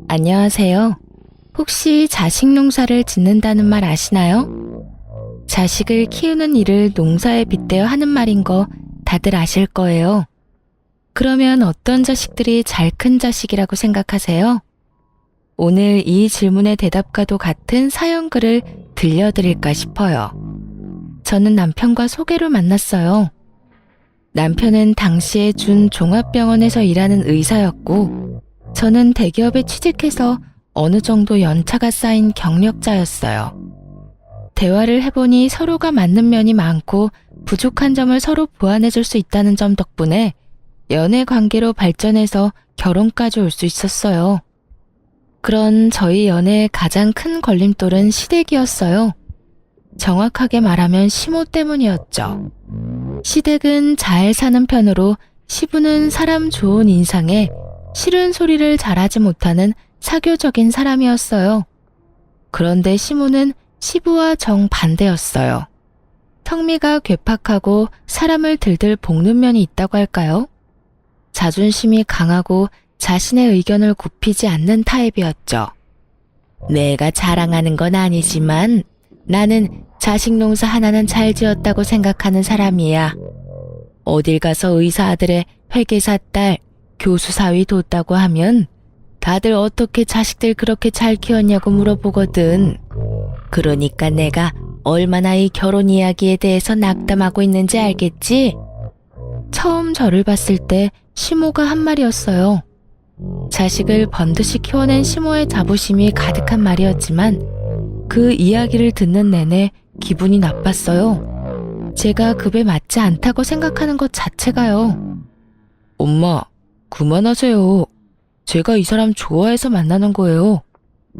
안녕하세요. 혹시 자식 농사를 짓는다는 말 아시나요? 자식을 키우는 일을 농사에 빗대어 하는 말인 거 다들 아실 거예요. 그러면 어떤 자식들이 잘 큰 자식이라고 생각하세요? 오늘 이 질문의 대답과도 같은 사연글을 들려드릴까 싶어요. 저는 남편과 소개로 만났어요. 남편은 당시에 준 종합병원에서 일하는 의사였고, 저는 대기업에 취직해서 어느 정도 연차가 쌓인 경력자였어요. 대화를 해보니 서로가 맞는 면이 많고 부족한 점을 서로 보완해줄 수 있다는 점 덕분에 연애 관계로 발전해서 결혼까지 올 수 있었어요. 그런 저희 연애의 가장 큰 걸림돌은 시댁이었어요. 정확하게 말하면 시모 때문이었죠. 시댁은 잘 사는 편으로 시부는 사람 좋은 인상에 싫은 소리를 잘하지 못하는 사교적인 사람이었어요. 그런데 시모는 시부와 정반대였어요. 성미가 괴팍하고 사람을 들들 볶는 면이 있다고 할까요? 자존심이 강하고 자신의 의견을 굽히지 않는 타입이었죠. 내가 자랑하는 건 아니지만 나는 자식 농사 하나는 잘 지었다고 생각하는 사람이야. 어딜 가서 의사 아들의 회계사 딸, 교수 사위 뒀다고 하면 다들 어떻게 자식들 그렇게 잘 키웠냐고 물어보거든. 그러니까 내가 얼마나 이 결혼 이야기에 대해서 낙담하고 있는지 알겠지? 처음 저를 봤을 때 시모가 한 말이었어요. 자식을 번듯이 키워낸 시모의 자부심이 가득한 말이었지만 그 이야기를 듣는 내내 기분이 나빴어요. 제가 급에 맞지 않다고 생각하는 것 자체가요. 엄마, 그만하세요. 제가 이 사람 좋아해서 만나는 거예요.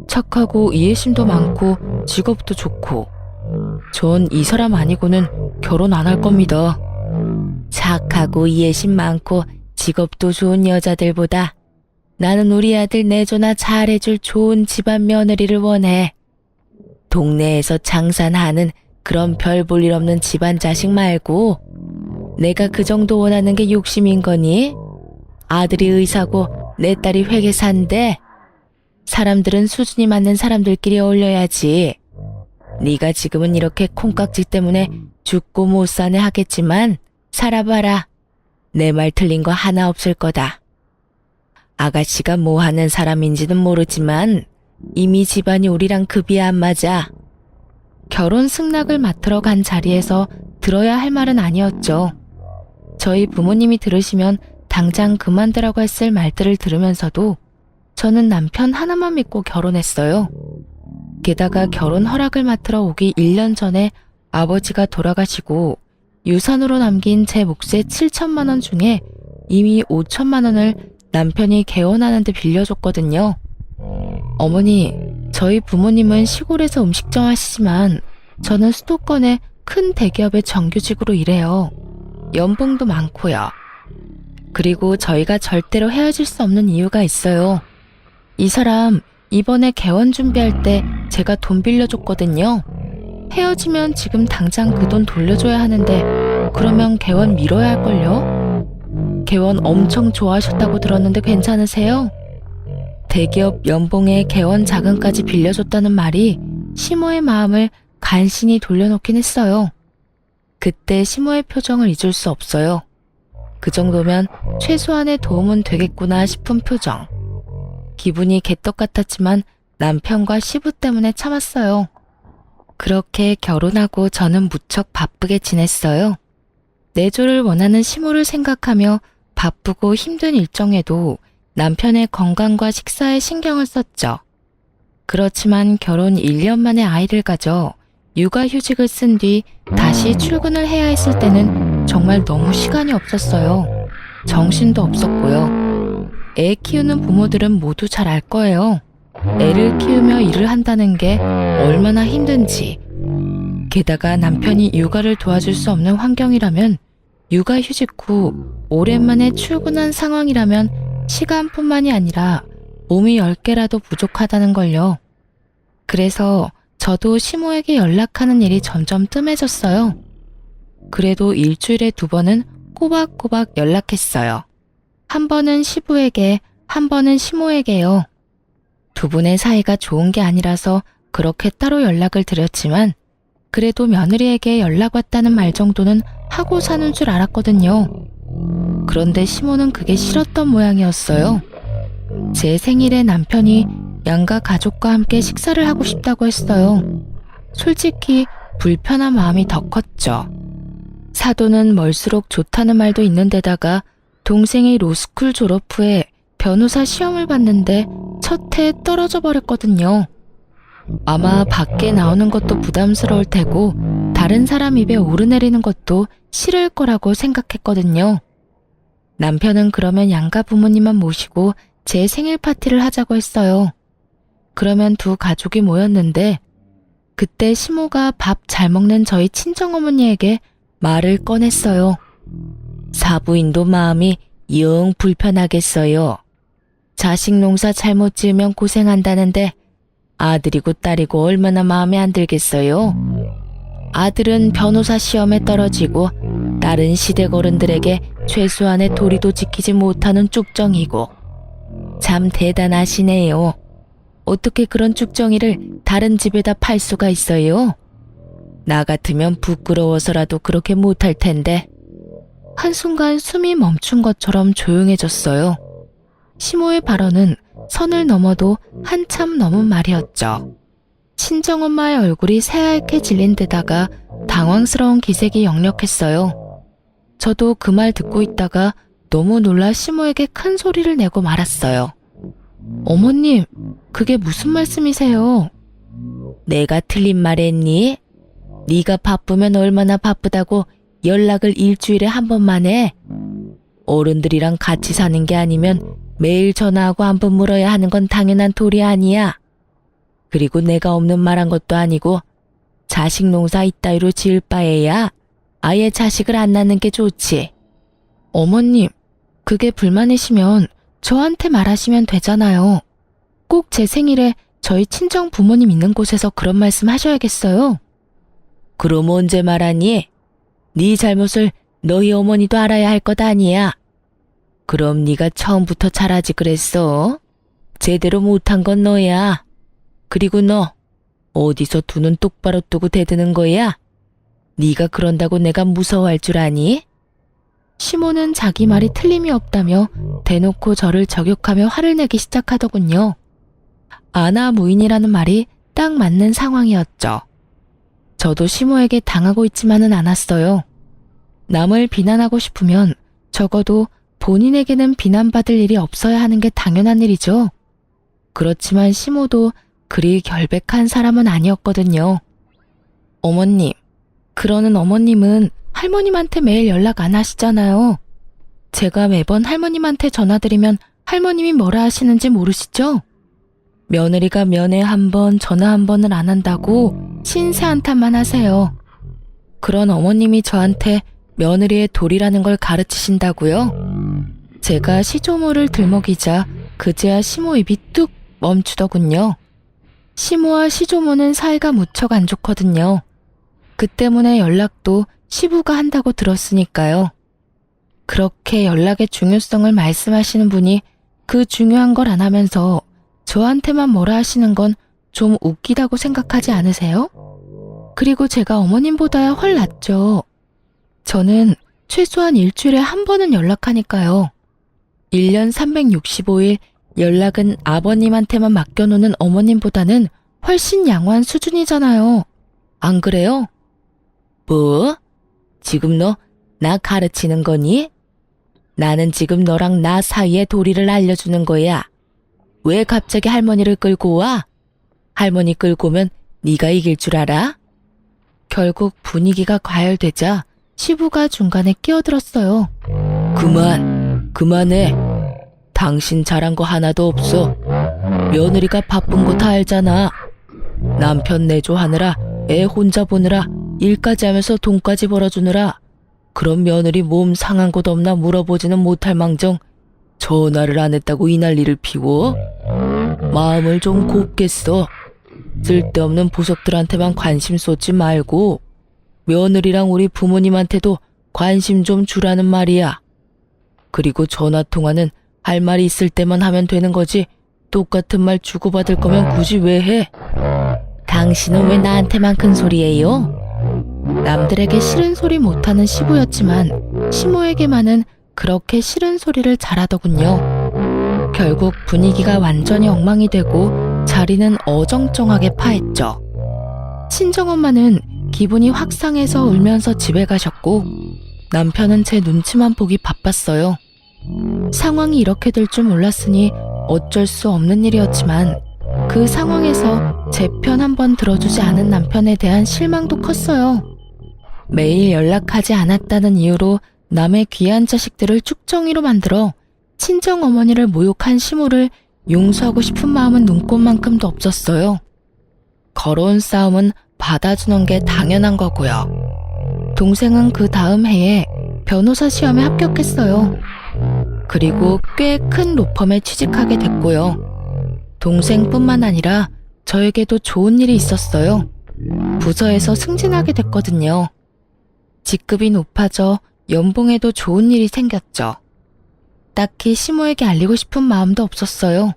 착하고 이해심도 많고 직업도 좋고. 전 이 사람 아니고는 결혼 안 할 겁니다. 착하고 이해심 많고 직업도 좋은 여자들보다 나는 우리 아들 내조나 잘해줄 좋은 집안 며느리를 원해. 동네에서 장산하는 그런 별 볼 일 없는 집안 자식 말고 내가 그 정도 원하는 게 욕심인 거니? 아들이 의사고 내 딸이 회계사인데 사람들은 수준이 맞는 사람들끼리 어울려야지. 네가 지금은 이렇게 콩깍지 때문에 죽고 못 사네 하겠지만 살아봐라. 내 말 틀린 거 하나 없을 거다. 아가씨가 뭐 하는 사람인지는 모르지만 이미 집안이 우리랑 급이 안 맞아. 결혼 승낙을 맡으러 간 자리에서 들어야 할 말은 아니었죠. 저희 부모님이 들으시면 당장 그만두라고 했을 말들을 들으면서도 저는 남편 하나만 믿고 결혼했어요. 게다가 결혼 허락을 맡으러 오기 1년 전에 아버지가 돌아가시고 유산으로 남긴 제 몫의 7천만 원 중에 이미 5천만 원을 남편이 개원하는데 빌려줬거든요. 어머니, 저희 부모님은 시골에서 음식점 하시지만 저는 수도권의 큰 대기업의 정규직으로 일해요. 연봉도 많고요. 그리고 저희가 절대로 헤어질 수 없는 이유가 있어요. 이 사람 이번에 개원 준비할 때 제가 돈 빌려줬거든요. 헤어지면 지금 당장 그 돈 돌려줘야 하는데 그러면 개원 미뤄야 할걸요? 개원 엄청 좋아하셨다고 들었는데 괜찮으세요? 대기업 연봉에 개원 자금까지 빌려줬다는 말이 시모의 마음을 간신히 돌려놓긴 했어요. 그때 시모의 표정을 잊을 수 없어요. 그 정도면 최소한의 도움은 되겠구나 싶은 표정. 기분이 개떡 같았지만 남편과 시부 때문에 참았어요. 그렇게 결혼하고 저는 무척 바쁘게 지냈어요. 내조를 원하는 시모를 생각하며 바쁘고 힘든 일정에도 남편의 건강과 식사에 신경을 썼죠. 그렇지만 결혼 1년 만에 아이를 가져 육아휴직을 쓴 뒤 다시 출근을 해야 했을 때는 정말 너무 시간이 없었어요. 정신도 없었고요. 애 키우는 부모들은 모두 잘 알 거예요. 애를 키우며 일을 한다는 게 얼마나 힘든지. 게다가 남편이 육아를 도와줄 수 없는 환경이라면 육아휴직 후 오랜만에 출근한 상황이라면 시간뿐만이 아니라 몸이 10개라도 부족하다는 걸요. 그래서 저도 시모에게 연락하는 일이 점점 뜸해졌어요. 그래도 일주일에 2번은 꼬박꼬박 연락했어요. 한 번은 시부에게, 한 번은 시모에게요. 두 분의 사이가 좋은 게 아니라서 그렇게 따로 연락을 드렸지만 그래도 며느리에게 연락 왔다는 말 정도는 하고 사는 줄 알았거든요. 그런데 시모는 그게 싫었던 모양이었어요. 제 생일에 남편이 양가 가족과 함께 식사를 하고 싶다고 했어요. 솔직히 불편한 마음이 더 컸죠. 사돈은 멀수록 좋다는 말도 있는데다가 동생이 로스쿨 졸업 후에 변호사 시험을 봤는데 첫 해에 떨어져 버렸거든요. 아마 밖에 나오는 것도 부담스러울 테고 다른 사람 입에 오르내리는 것도 싫을 거라고 생각했거든요. 남편은 그러면 양가 부모님만 모시고 제 생일 파티를 하자고 했어요. 그러면 두 가족이 모였는데 그때 시모가 밥 잘 먹는 저희 친정어머니에게 말을 꺼냈어요. 사부인도 마음이 영 불편하겠어요. 자식 농사 잘못 지으면 고생한다는데 아들이고 딸이고 얼마나 마음에 안 들겠어요. 아들은 변호사 시험에 떨어지고 딸은 시댁 어른들에게 최소한의 도리도 지키지 못하는 쭉정이고 참 대단하시네요. 어떻게 그런 쭉정이를 다른 집에다 팔 수가 있어요? 나 같으면 부끄러워서라도 그렇게 못할 텐데. 한순간 숨이 멈춘 것처럼 조용해졌어요. 시모의 발언은 선을 넘어도 한참 넘은 말이었죠. 친정엄마의 얼굴이 새하얗게 질린 데다가 당황스러운 기색이 역력했어요. 저도 그 말 듣고 있다가 너무 놀라 시모에게 큰 소리를 내고 말았어요. 어머님, 그게 무슨 말씀이세요? 내가 틀린 말 했니? 네가 바쁘면 얼마나 바쁘다고 연락을 일주일에 한 번만 해? 어른들이랑 같이 사는 게 아니면 매일 전화하고 한 번 물어야 하는 건 당연한 도리 아니야. 그리고 내가 없는 말한 것도 아니고 자식 농사 이따위로 지을 바에야 아예 자식을 안 낳는 게 좋지. 어머님, 그게 불만이시면 저한테 말하시면 되잖아요. 꼭 제 생일에 저희 친정 부모님 있는 곳에서 그런 말씀 하셔야겠어요. 그럼 언제 말하니? 네 잘못을 너희 어머니도 알아야 할 것 아니야. 그럼 네가 처음부터 잘하지 그랬어? 제대로 못한 건 너야. 그리고 너 어디서 두 눈 똑바로 뜨고 대드는 거야? 네가 그런다고 내가 무서워할 줄 아니? 시모는 자기 말이 틀림이 없다며 대놓고 저를 저격하며 화를 내기 시작하더군요. 아나 무인이라는 말이 딱 맞는 상황이었죠. 저도 시모에게 당하고 있지만은 않았어요. 남을 비난하고 싶으면 적어도 본인에게는 비난받을 일이 없어야 하는 게 당연한 일이죠. 그렇지만 시모도 그리 결백한 사람은 아니었거든요. 어머님, 그러는 어머님은 할머님한테 매일 연락 안 하시잖아요. 제가 매번 할머님한테 전화드리면 할머님이 뭐라 하시는지 모르시죠? 며느리가 면회 한 번, 전화 한 번을 안 한다고 신세 한탄만 하세요. 그런 어머님이 저한테 며느리의 도리라는 걸 가르치신다고요? 제가 시조모를 들먹이자 그제야 시모 입이 뚝 멈추더군요. 시모와 시조모는 사이가 무척 안 좋거든요. 그 때문에 연락도 시부가 한다고 들었으니까요. 그렇게 연락의 중요성을 말씀하시는 분이 그 중요한 걸 안 하면서 저한테만 뭐라 하시는 건 좀 웃기다고 생각하지 않으세요? 그리고 제가 어머님보다야 훨 낫죠. 저는 최소한 일주일에 한 번은 연락하니까요. 1년 365일 연락은 아버님한테만 맡겨놓는 어머님보다는 훨씬 양호한 수준이잖아요. 안 그래요? 뭐? 지금 너 나 가르치는 거니? 나는 지금 너랑 나 사이의 도리를 알려주는 거야. 왜 갑자기 할머니를 끌고 와? 할머니 끌고 오면 네가 이길 줄 알아? 결국 분위기가 과열되자 시부가 중간에 끼어들었어요. 그만해. 당신 잘한 거 하나도 없어. 며느리가 바쁜 거 다 알잖아. 남편 내조하느라 애 혼자 보느라 일까지 하면서 돈까지 벌어주느라 그런 며느리 몸 상한 곳 없나 물어보지는 못할 망정 전화를 안 했다고 이 난리를 피워? 마음을 좀 곱게 써. 쓸데없는 보석들한테만 관심 쏟지 말고 며느리랑 우리 부모님한테도 관심 좀 주라는 말이야. 그리고 전화통화는 할 말이 있을 때만 하면 되는 거지 똑같은 말 주고받을 거면 굳이 왜 해? 당신은 왜 나한테만 큰 소리예요? 남들에게 싫은 소리 못하는 시부였지만 시모에게만은 그렇게 싫은 소리를 잘하더군요. 결국 분위기가 완전히 엉망이 되고 자리는 어정쩡하게 파했죠. 친정엄마는 기분이 확 상해서 울면서 집에 가셨고 남편은 제 눈치만 보기 바빴어요. 상황이 이렇게 될 줄 몰랐으니 어쩔 수 없는 일이었지만 그 상황에서 제 편 한번 들어주지 않은 남편에 대한 실망도 컸어요. 매일 연락하지 않았다는 이유로 남의 귀한 자식들을 쭉정이로 만들어 친정어머니를 모욕한 시모를 용서하고 싶은 마음은 눈꽃만큼도 없었어요. 걸어온 싸움은 받아주는 게 당연한 거고요. 동생은 그 다음 해에 변호사 시험에 합격했어요. 그리고 꽤 큰 로펌에 취직하게 됐고요. 동생뿐만 아니라 저에게도 좋은 일이 있었어요. 부서에서 승진하게 됐거든요. 직급이 높아져 연봉에도 좋은 일이 생겼죠. 딱히 시모에게 알리고 싶은 마음도 없었어요.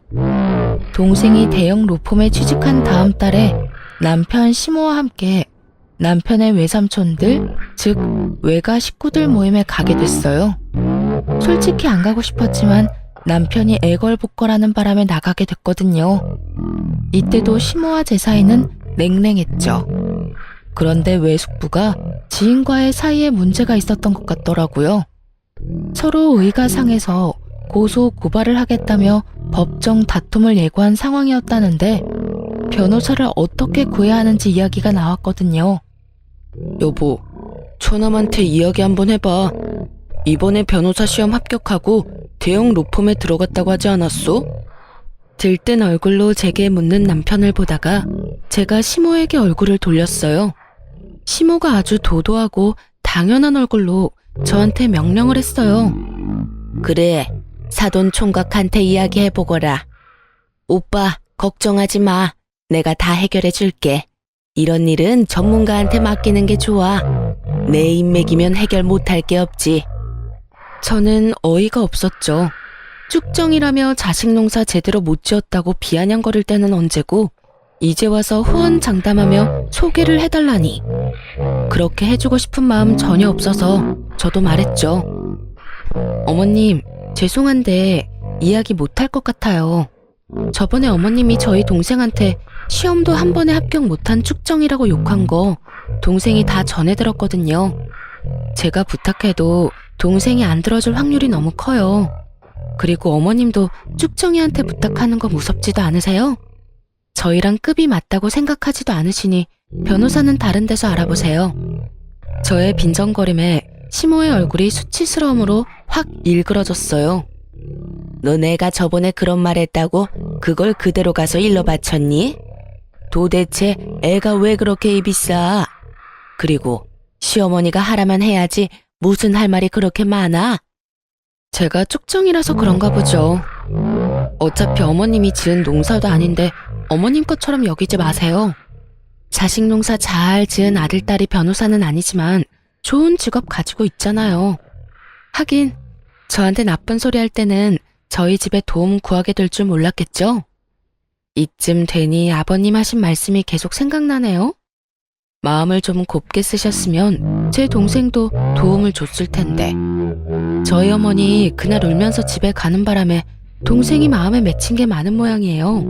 동생이 대형 로펌에 취직한 다음 달에 남편 시모와 함께 남편의 외삼촌들, 즉 외가 식구들 모임에 가게 됐어요. 솔직히 안 가고 싶었지만 남편이 애걸복걸하는 바람에 나가게 됐거든요. 이때도 시모와 제 사이는 냉랭했죠. 그런데 외숙부가 지인과의 사이에 문제가 있었던 것 같더라고요. 서로 의가 상해서 고소 고발을 하겠다며 법정 다툼을 예고한 상황이었다는데 변호사를 어떻게 구해야 하는지 이야기가 나왔거든요. 여보, 처남한테 이야기 한번 해봐. 이번에 변호사 시험 합격하고 대형 로펌에 들어갔다고 하지 않았어? 들뜬 얼굴로 제게 묻는 남편을 보다가 제가 시모에게 얼굴을 돌렸어요. 시모가 아주 도도하고 당연한 얼굴로 저한테 명령을 했어요. 그래, 사돈 총각한테 이야기해보거라. 오빠, 걱정하지 마. 내가 다 해결해 줄게. 이런 일은 전문가한테 맡기는 게 좋아. 내 인맥이면 해결 못할 게 없지. 저는 어이가 없었죠. 쭉정이라며 자식 농사 제대로 못 지었다고 비아냥거릴 때는 언제고 이제 와서 호언장담하며 소개를 해달라니. 그렇게 해주고 싶은 마음 전혀 없어서 저도 말했죠. 어머님, 죄송한데 이야기 못할 것 같아요. 저번에 어머님이 저희 동생한테 시험도 한 번에 합격 못한 쭉정이라고 욕한 거 동생이 다 전해 들었거든요. 제가 부탁해도 동생이 안 들어줄 확률이 너무 커요. 그리고 어머님도 쭉정이한테 부탁하는 거 무섭지도 않으세요? 저희랑 급이 맞다고 생각하지도 않으시니 변호사는 다른 데서 알아보세요. 저의 빈정거림에 시모의 얼굴이 수치스러움으로 확 일그러졌어요. 너 내가 저번에 그런 말 했다고 그걸 그대로 가서 일러 바쳤니? 도대체 애가 왜 그렇게 입이 싸? 그리고 시어머니가 하라면 해야지 무슨 할 말이 그렇게 많아? 제가 쭉정이라서 그런가 보죠. 어차피 어머님이 지은 농사도 아닌데 어머님 것처럼 여기지 마세요. 자식 농사 잘 지은 아들딸이 변호사는 아니지만 좋은 직업 가지고 있잖아요. 하긴 저한테 나쁜 소리 할 때는 저희 집에 도움 구하게 될 줄 몰랐겠죠? 이쯤 되니 아버님 하신 말씀이 계속 생각나네요. 마음을 좀 곱게 쓰셨으면 제 동생도 도움을 줬을 텐데. 저희 어머니 그날 울면서 집에 가는 바람에 동생이 마음에 맺힌 게 많은 모양이에요.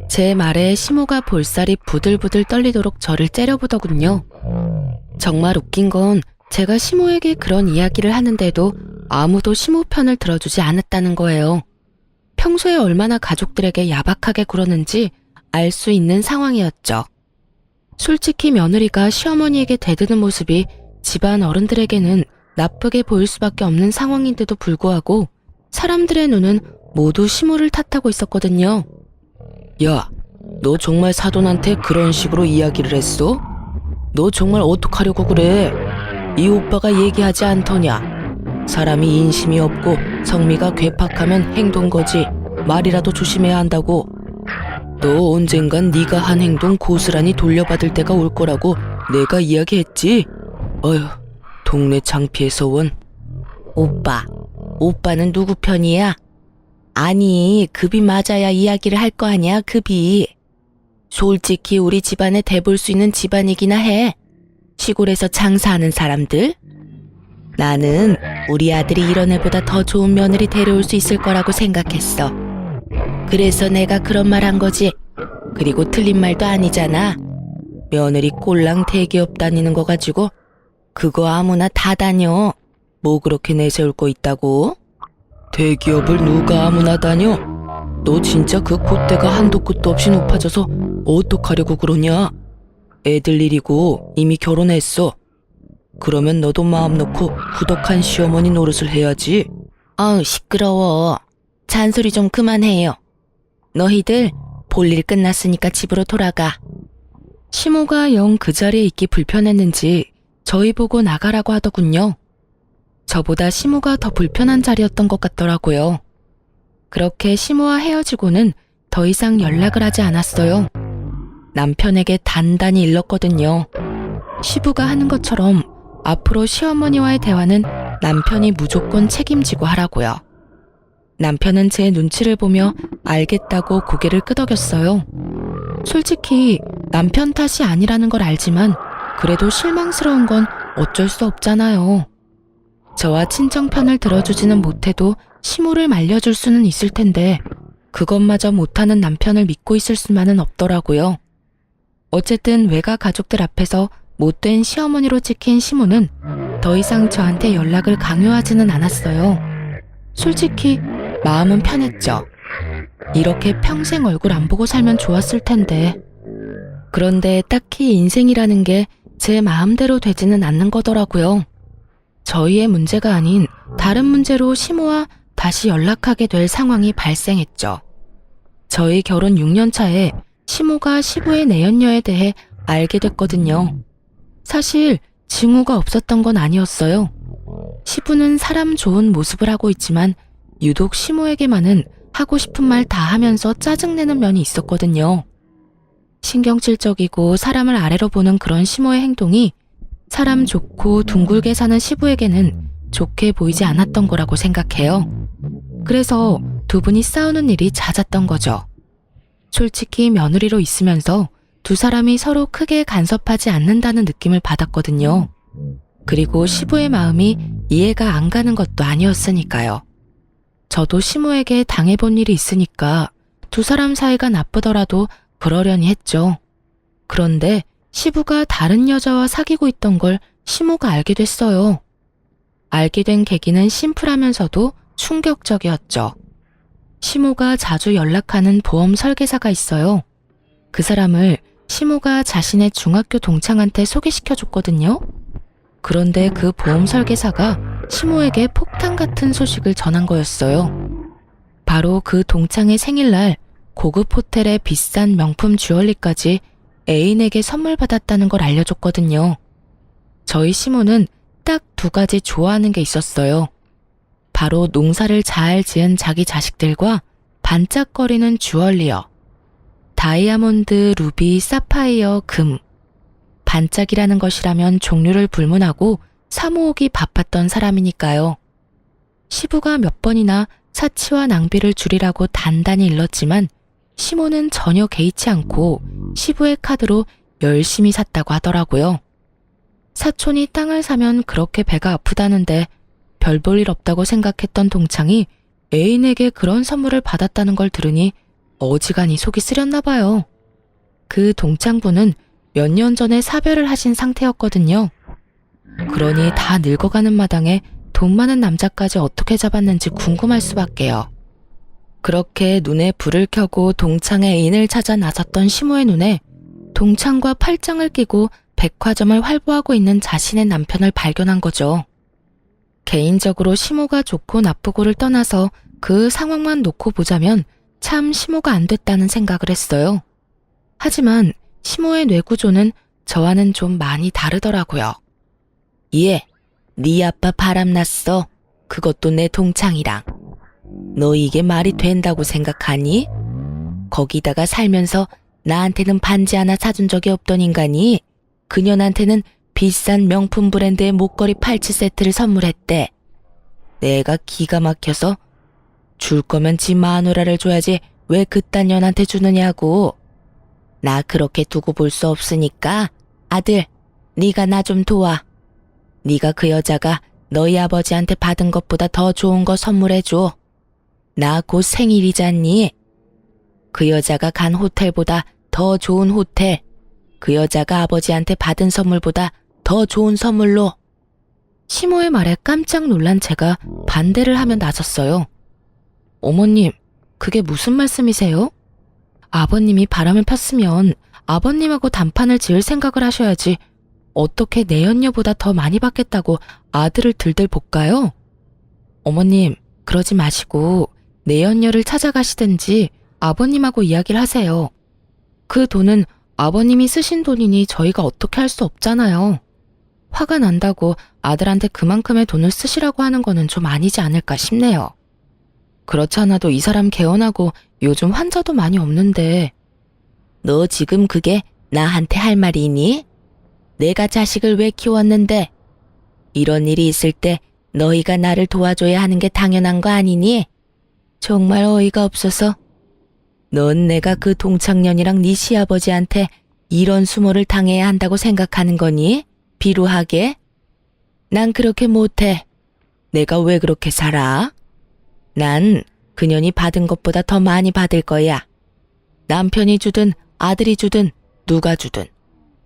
제 말에 시모가 볼살이 부들부들 떨리도록 저를 째려보더군요. 정말 웃긴 건 제가 시모에게 그런 이야기를 하는데도 아무도 시모 편을 들어주지 않았다는 거예요. 평소에 얼마나 가족들에게 야박하게 굴었는지 알 수 있는 상황이었죠. 솔직히 며느리가 시어머니에게 대드는 모습이 집안 어른들에게는 나쁘게 보일 수밖에 없는 상황인데도 불구하고 사람들의 눈은 모두 시모를 탓하고 있었거든요. 야, 너 정말 사돈한테 그런 식으로 이야기를 했어? 너 정말 어떡하려고 그래? 이 오빠가 얘기하지 않더냐? 사람이 인심이 없고 성미가 괴팍하면 행동거지 말이라도 조심해야 한다고. 너 언젠간 네가 한 행동 고스란히 돌려받을 때가 올 거라고 내가 이야기했지? 어휴, 동네 창피해서 원. 오빠는 누구 편이야? 아니, 급이 맞아야 이야기를 할 거 아니야, 급이. 솔직히 우리 집안에 대볼 수 있는 집안이기나 해. 시골에서 장사하는 사람들. 나는 우리 아들이 이런 애보다 더 좋은 며느리 데려올 수 있을 거라고 생각했어. 그래서 내가 그런 말 한 거지. 그리고 틀린 말도 아니잖아. 며느리 꼴랑 대기업 다니는 거 가지고 그거 아무나 다 다녀. 뭐 그렇게 내세울 거 있다고? 대기업을 누가 아무나 다녀? 너 진짜 그 콧대가 한도 끝도 없이 높아져서 어떡하려고 그러냐? 애들 일이고 이미 결혼했어. 그러면 너도 마음 놓고 후덕한 시어머니 노릇을 해야지. 아우, 시끄러워. 잔소리 좀 그만해요. 너희들 볼일 끝났으니까 집으로 돌아가. 시모가 영 그 자리에 있기 불편했는지 저희 보고 나가라고 하더군요. 저보다 시모가 더 불편한 자리였던 것 같더라고요. 그렇게 시모와 헤어지고는 더 이상 연락을 하지 않았어요. 남편에게 단단히 일렀거든요. 시부가 하는 것처럼 앞으로 시어머니와의 대화는 남편이 무조건 책임지고 하라고요. 남편은 제 눈치를 보며 알겠다고 고개를 끄덕였어요. 솔직히 남편 탓이 아니라는 걸 알지만 그래도 실망스러운 건 어쩔 수 없잖아요. 저와 친정 편을 들어주지는 못해도 시모를 말려줄 수는 있을 텐데 그것마저 못하는 남편을 믿고 있을 수만은 없더라고요. 어쨌든 외가 가족들 앞에서 못된 시어머니로 찍힌 시모는 더 이상 저한테 연락을 강요하지는 않았어요. 솔직히 마음은 편했죠. 이렇게 평생 얼굴 안 보고 살면 좋았을 텐데. 그런데 딱히 인생이라는 게 제 마음대로 되지는 않는 거더라고요. 저희의 문제가 아닌 다른 문제로 시모와 다시 연락하게 될 상황이 발생했죠. 저희 결혼 6년 차에 시모가 시부의 내연녀에 대해 알게 됐거든요. 사실 징후가 없었던 건 아니었어요. 시부는 사람 좋은 모습을 하고 있지만 유독 시모에게만은 하고 싶은 말 다 하면서 짜증내는 면이 있었거든요. 신경질적이고 사람을 아래로 보는 그런 시모의 행동이 사람 좋고 둥글게 사는 시부에게는 좋게 보이지 않았던 거라고 생각해요. 그래서 두 분이 싸우는 일이 잦았던 거죠. 솔직히 며느리로 있으면서 두 사람이 서로 크게 간섭하지 않는다는 느낌을 받았거든요. 그리고 시부의 마음이 이해가 안 가는 것도 아니었으니까요. 저도 시모에게 당해본 일이 있으니까 두 사람 사이가 나쁘더라도 그러려니 했죠. 그런데 시부가 다른 여자와 사귀고 있던 걸 시모가 알게 됐어요. 알게 된 계기는 심플하면서도 충격적이었죠. 시모가 자주 연락하는 보험 설계사가 있어요. 그 사람을 시모가 자신의 중학교 동창한테 소개시켜줬거든요. 그런데 그 보험 설계사가 시모에게 폭탄 같은 소식을 전한 거였어요. 바로 그 동창의 생일날 고급 호텔의 비싼 명품 주얼리까지 애인에게 선물 받았다는 걸 알려줬거든요. 저희 시모는 딱 두 가지 좋아하는 게 있었어요. 바로 농사를 잘 지은 자기 자식들과 반짝거리는 주얼리요. 다이아몬드, 루비, 사파이어, 금. 반짝이라는 것이라면 종류를 불문하고 사모으기 바빴던 사람이니까요. 시부가 몇 번이나 사치와 낭비를 줄이라고 단단히 일렀지만 시모는 전혀 개의치 않고 시부의 카드로 열심히 샀다고 하더라고요. 사촌이 땅을 사면 그렇게 배가 아프다는데 별 볼 일 없다고 생각했던 동창이 애인에게 그런 선물을 받았다는 걸 들으니 어지간히 속이 쓰렸나 봐요. 그 동창분은 몇 년 전에 사별을 하신 상태였거든요. 그러니 다 늙어가는 마당에 돈 많은 남자까지 어떻게 잡았는지 궁금할 수밖에요. 그렇게 눈에 불을 켜고 동창의 애인을 찾아 나섰던 시모의 눈에 동창과 팔짱을 끼고 백화점을 활보하고 있는 자신의 남편을 발견한 거죠. 개인적으로 시모가 좋고 나쁘고를 떠나서 그 상황만 놓고 보자면 참 시모가 안 됐다는 생각을 했어요. 하지만 시모의 뇌구조는 저와는 좀 많이 다르더라고요. 예, 네 아빠 바람났어. 그것도 내 동창이랑. 너 이게 말이 된다고 생각하니? 거기다가 살면서 나한테는 반지 하나 사준 적이 없던 인간이 그년한테는 비싼 명품 브랜드의 목걸이 팔찌 세트를 선물했대. 내가 기가 막혀서 줄 거면 지 마누라를 줘야지 왜 그딴 년한테 주느냐고. 나 그렇게 두고 볼 수 없으니까 아들, 네가 나 좀 도와. 네가 그 여자가 너희 아버지한테 받은 것보다 더 좋은 거 선물해줘. 나 곧 생일이잖니. 그 여자가 간 호텔보다 더 좋은 호텔, 그 여자가 아버지한테 받은 선물보다 더 좋은 선물로. 시모의 말에 깜짝 놀란 제가 반대를 하며 나섰어요. 어머님, 그게 무슨 말씀이세요? 아버님이 바람을 폈으면 아버님하고 단판을 지을 생각을 하셔야지 어떻게 내연녀보다 더 많이 받겠다고 아들을 들들 볶아요? 어머님, 그러지 마시고 내연녀를 찾아가시든지 아버님하고 이야기를 하세요. 그 돈은 아버님이 쓰신 돈이니 저희가 어떻게 할 수 없잖아요. 화가 난다고 아들한테 그만큼의 돈을 쓰시라고 하는 거는 좀 아니지 않을까 싶네요. 그렇지 않아도 이 사람 개원하고 요즘 환자도 많이 없는데. 너 지금 그게 나한테 할 말이니? 내가 자식을 왜 키웠는데? 이런 일이 있을 때 너희가 나를 도와줘야 하는 게 당연한 거 아니니? 정말 어이가 없어서. 넌 내가 그 동창년이랑 네 시아버지한테 이런 수모를 당해야 한다고 생각하는 거니? 비루하게? 난 그렇게 못해. 내가 왜 그렇게 살아? 난 그년이 받은 것보다 더 많이 받을 거야. 남편이 주든 아들이 주든 누가 주든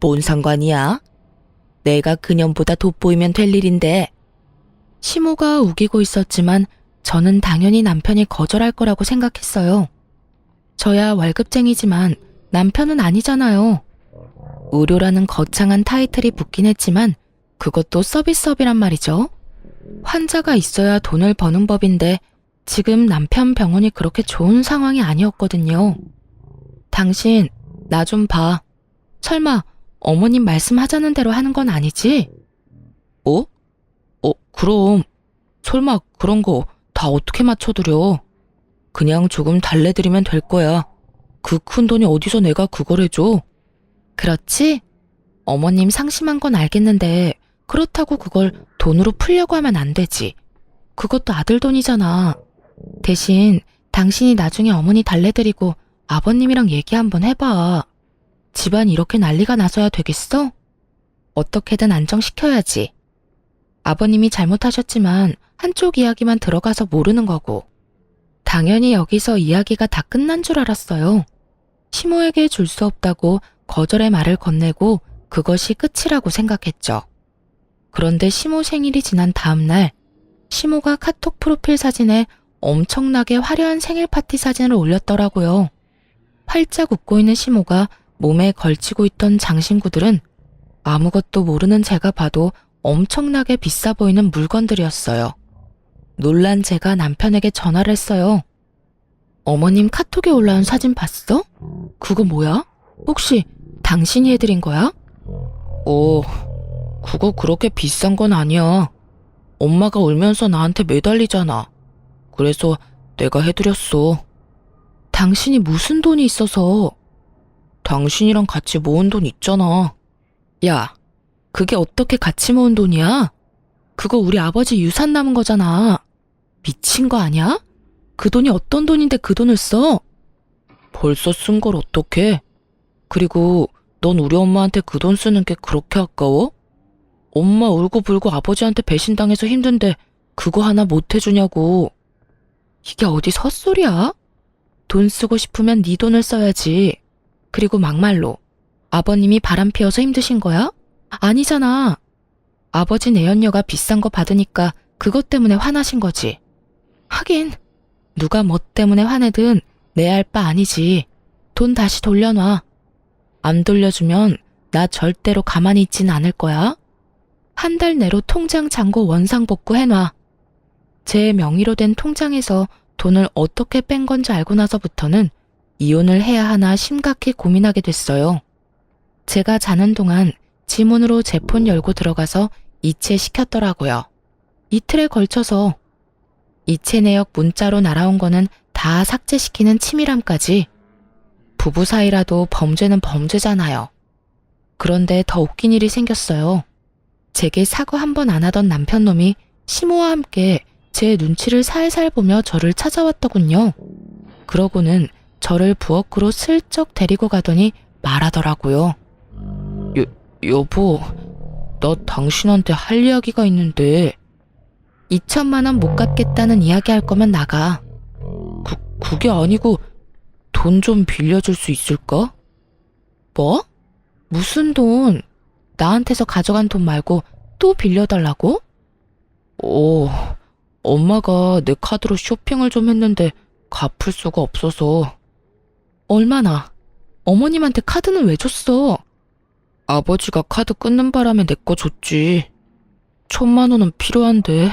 뭔 상관이야? 내가 그년보다 돋보이면 될 일인데. 시모가 우기고 있었지만 저는 당연히 남편이 거절할 거라고 생각했어요. 저야 월급쟁이지만 남편은 아니잖아요. 의료라는 거창한 타이틀이 붙긴 했지만 그것도 서비스업이란 말이죠. 환자가 있어야 돈을 버는 법인데 지금 남편 병원이 그렇게 좋은 상황이 아니었거든요. 당신, 나 좀 봐. 설마 어머님 말씀하자는 대로 하는 건 아니지? 그럼. 설마 그런 거 다 어떻게 맞춰드려. 그냥 조금 달래드리면 될 거야. 그 큰 돈이 어디서 내가 그걸 해줘. 그렇지? 어머님 상심한 건 알겠는데 그렇다고 그걸 돈으로 풀려고 하면 안 되지. 그것도 아들 돈이잖아. 대신 당신이 나중에 어머니 달래드리고 아버님이랑 얘기 한번 해봐. 집안 이렇게 난리가 나서야 되겠어? 어떻게든 안정시켜야지. 아버님이 잘못하셨지만 한쪽 이야기만 들어가서 모르는 거고. 당연히 여기서 이야기가 다 끝난 줄 알았어요. 시모에게 줄 수 없다고 거절의 말을 건네고 그것이 끝이라고 생각했죠. 그런데 시모 생일이 지난 다음 날, 시모가 카톡 프로필 사진에 엄청나게 화려한 생일 파티 사진을 올렸더라고요. 활짝 웃고 있는 시모가 몸에 걸치고 있던 장신구들은 아무것도 모르는 제가 봐도 엄청나게 비싸 보이는 물건들이었어요. 놀란 제가 남편에게 전화를 했어요. 어머님 카톡에 올라온 사진 봤어? 그거 뭐야? 혹시 당신이 해드린 거야? 그거 그렇게 비싼 건 아니야. 엄마가 울면서 나한테 매달리잖아. 그래서 내가 해드렸어. 당신이 무슨 돈이 있어서? 당신이랑 같이 모은 돈 있잖아. 야, 그게 어떻게 같이 모은 돈이야? 그거 우리 아버지 유산 남은 거잖아. 미친 거 아니야? 그 돈이 어떤 돈인데 그 돈을 써? 벌써 쓴 걸 어떡해? 그리고 넌 우리 엄마한테 그 돈 쓰는 게 그렇게 아까워? 엄마 울고불고 아버지한테 배신당해서 힘든데 그거 하나 못 해주냐고. 이게 어디 헛소리야? 돈 쓰고 싶으면 네 돈을 써야지. 그리고 막말로 아버님이 바람 피워서 힘드신 거야? 아니잖아. 아버지 내연녀가 비싼 거 받으니까 그것 때문에 화나신 거지. 하긴 누가 뭐 때문에 화내든 내 알 바 아니지. 돈 다시 돌려놔. 안 돌려주면 나 절대로 가만히 있진 않을 거야. 한 달 내로 통장 잔고 원상복구 해놔. 제 명의로 된 통장에서 돈을 어떻게 뺀 건지 알고 나서부터는 이혼을 해야 하나 심각히 고민하게 됐어요. 제가 자는 동안 지문으로 제 폰 열고 들어가서 이체시켰더라고요. 이틀에 걸쳐서. 이체 내역 문자로 날아온 거는 다 삭제시키는 치밀함까지. 부부 사이라도 범죄는 범죄잖아요. 그런데 더 웃긴 일이 생겼어요. 제게 사과 한 번 안 하던 남편놈이 시모와 함께 제 눈치를 살살 보며 저를 찾아왔더군요. 그러고는 저를 부엌으로 슬쩍 데리고 가더니 말하더라고요. 여보, 나 당신한테 할 이야기가 있는데 2천만 원 못 갚겠다는 이야기 할 거면 나가. 그게 아니고 돈 좀 빌려줄 수 있을까? 뭐? 무슨 돈? 나한테서 가져간 돈 말고 또 빌려달라고? 엄마가 내 카드로 쇼핑을 좀 했는데 갚을 수가 없어서. 얼마나? 어머님한테 카드는 왜 줬어? 아버지가 카드 끊는 바람에 내 거 줬지. 1,000만 원은 필요한데.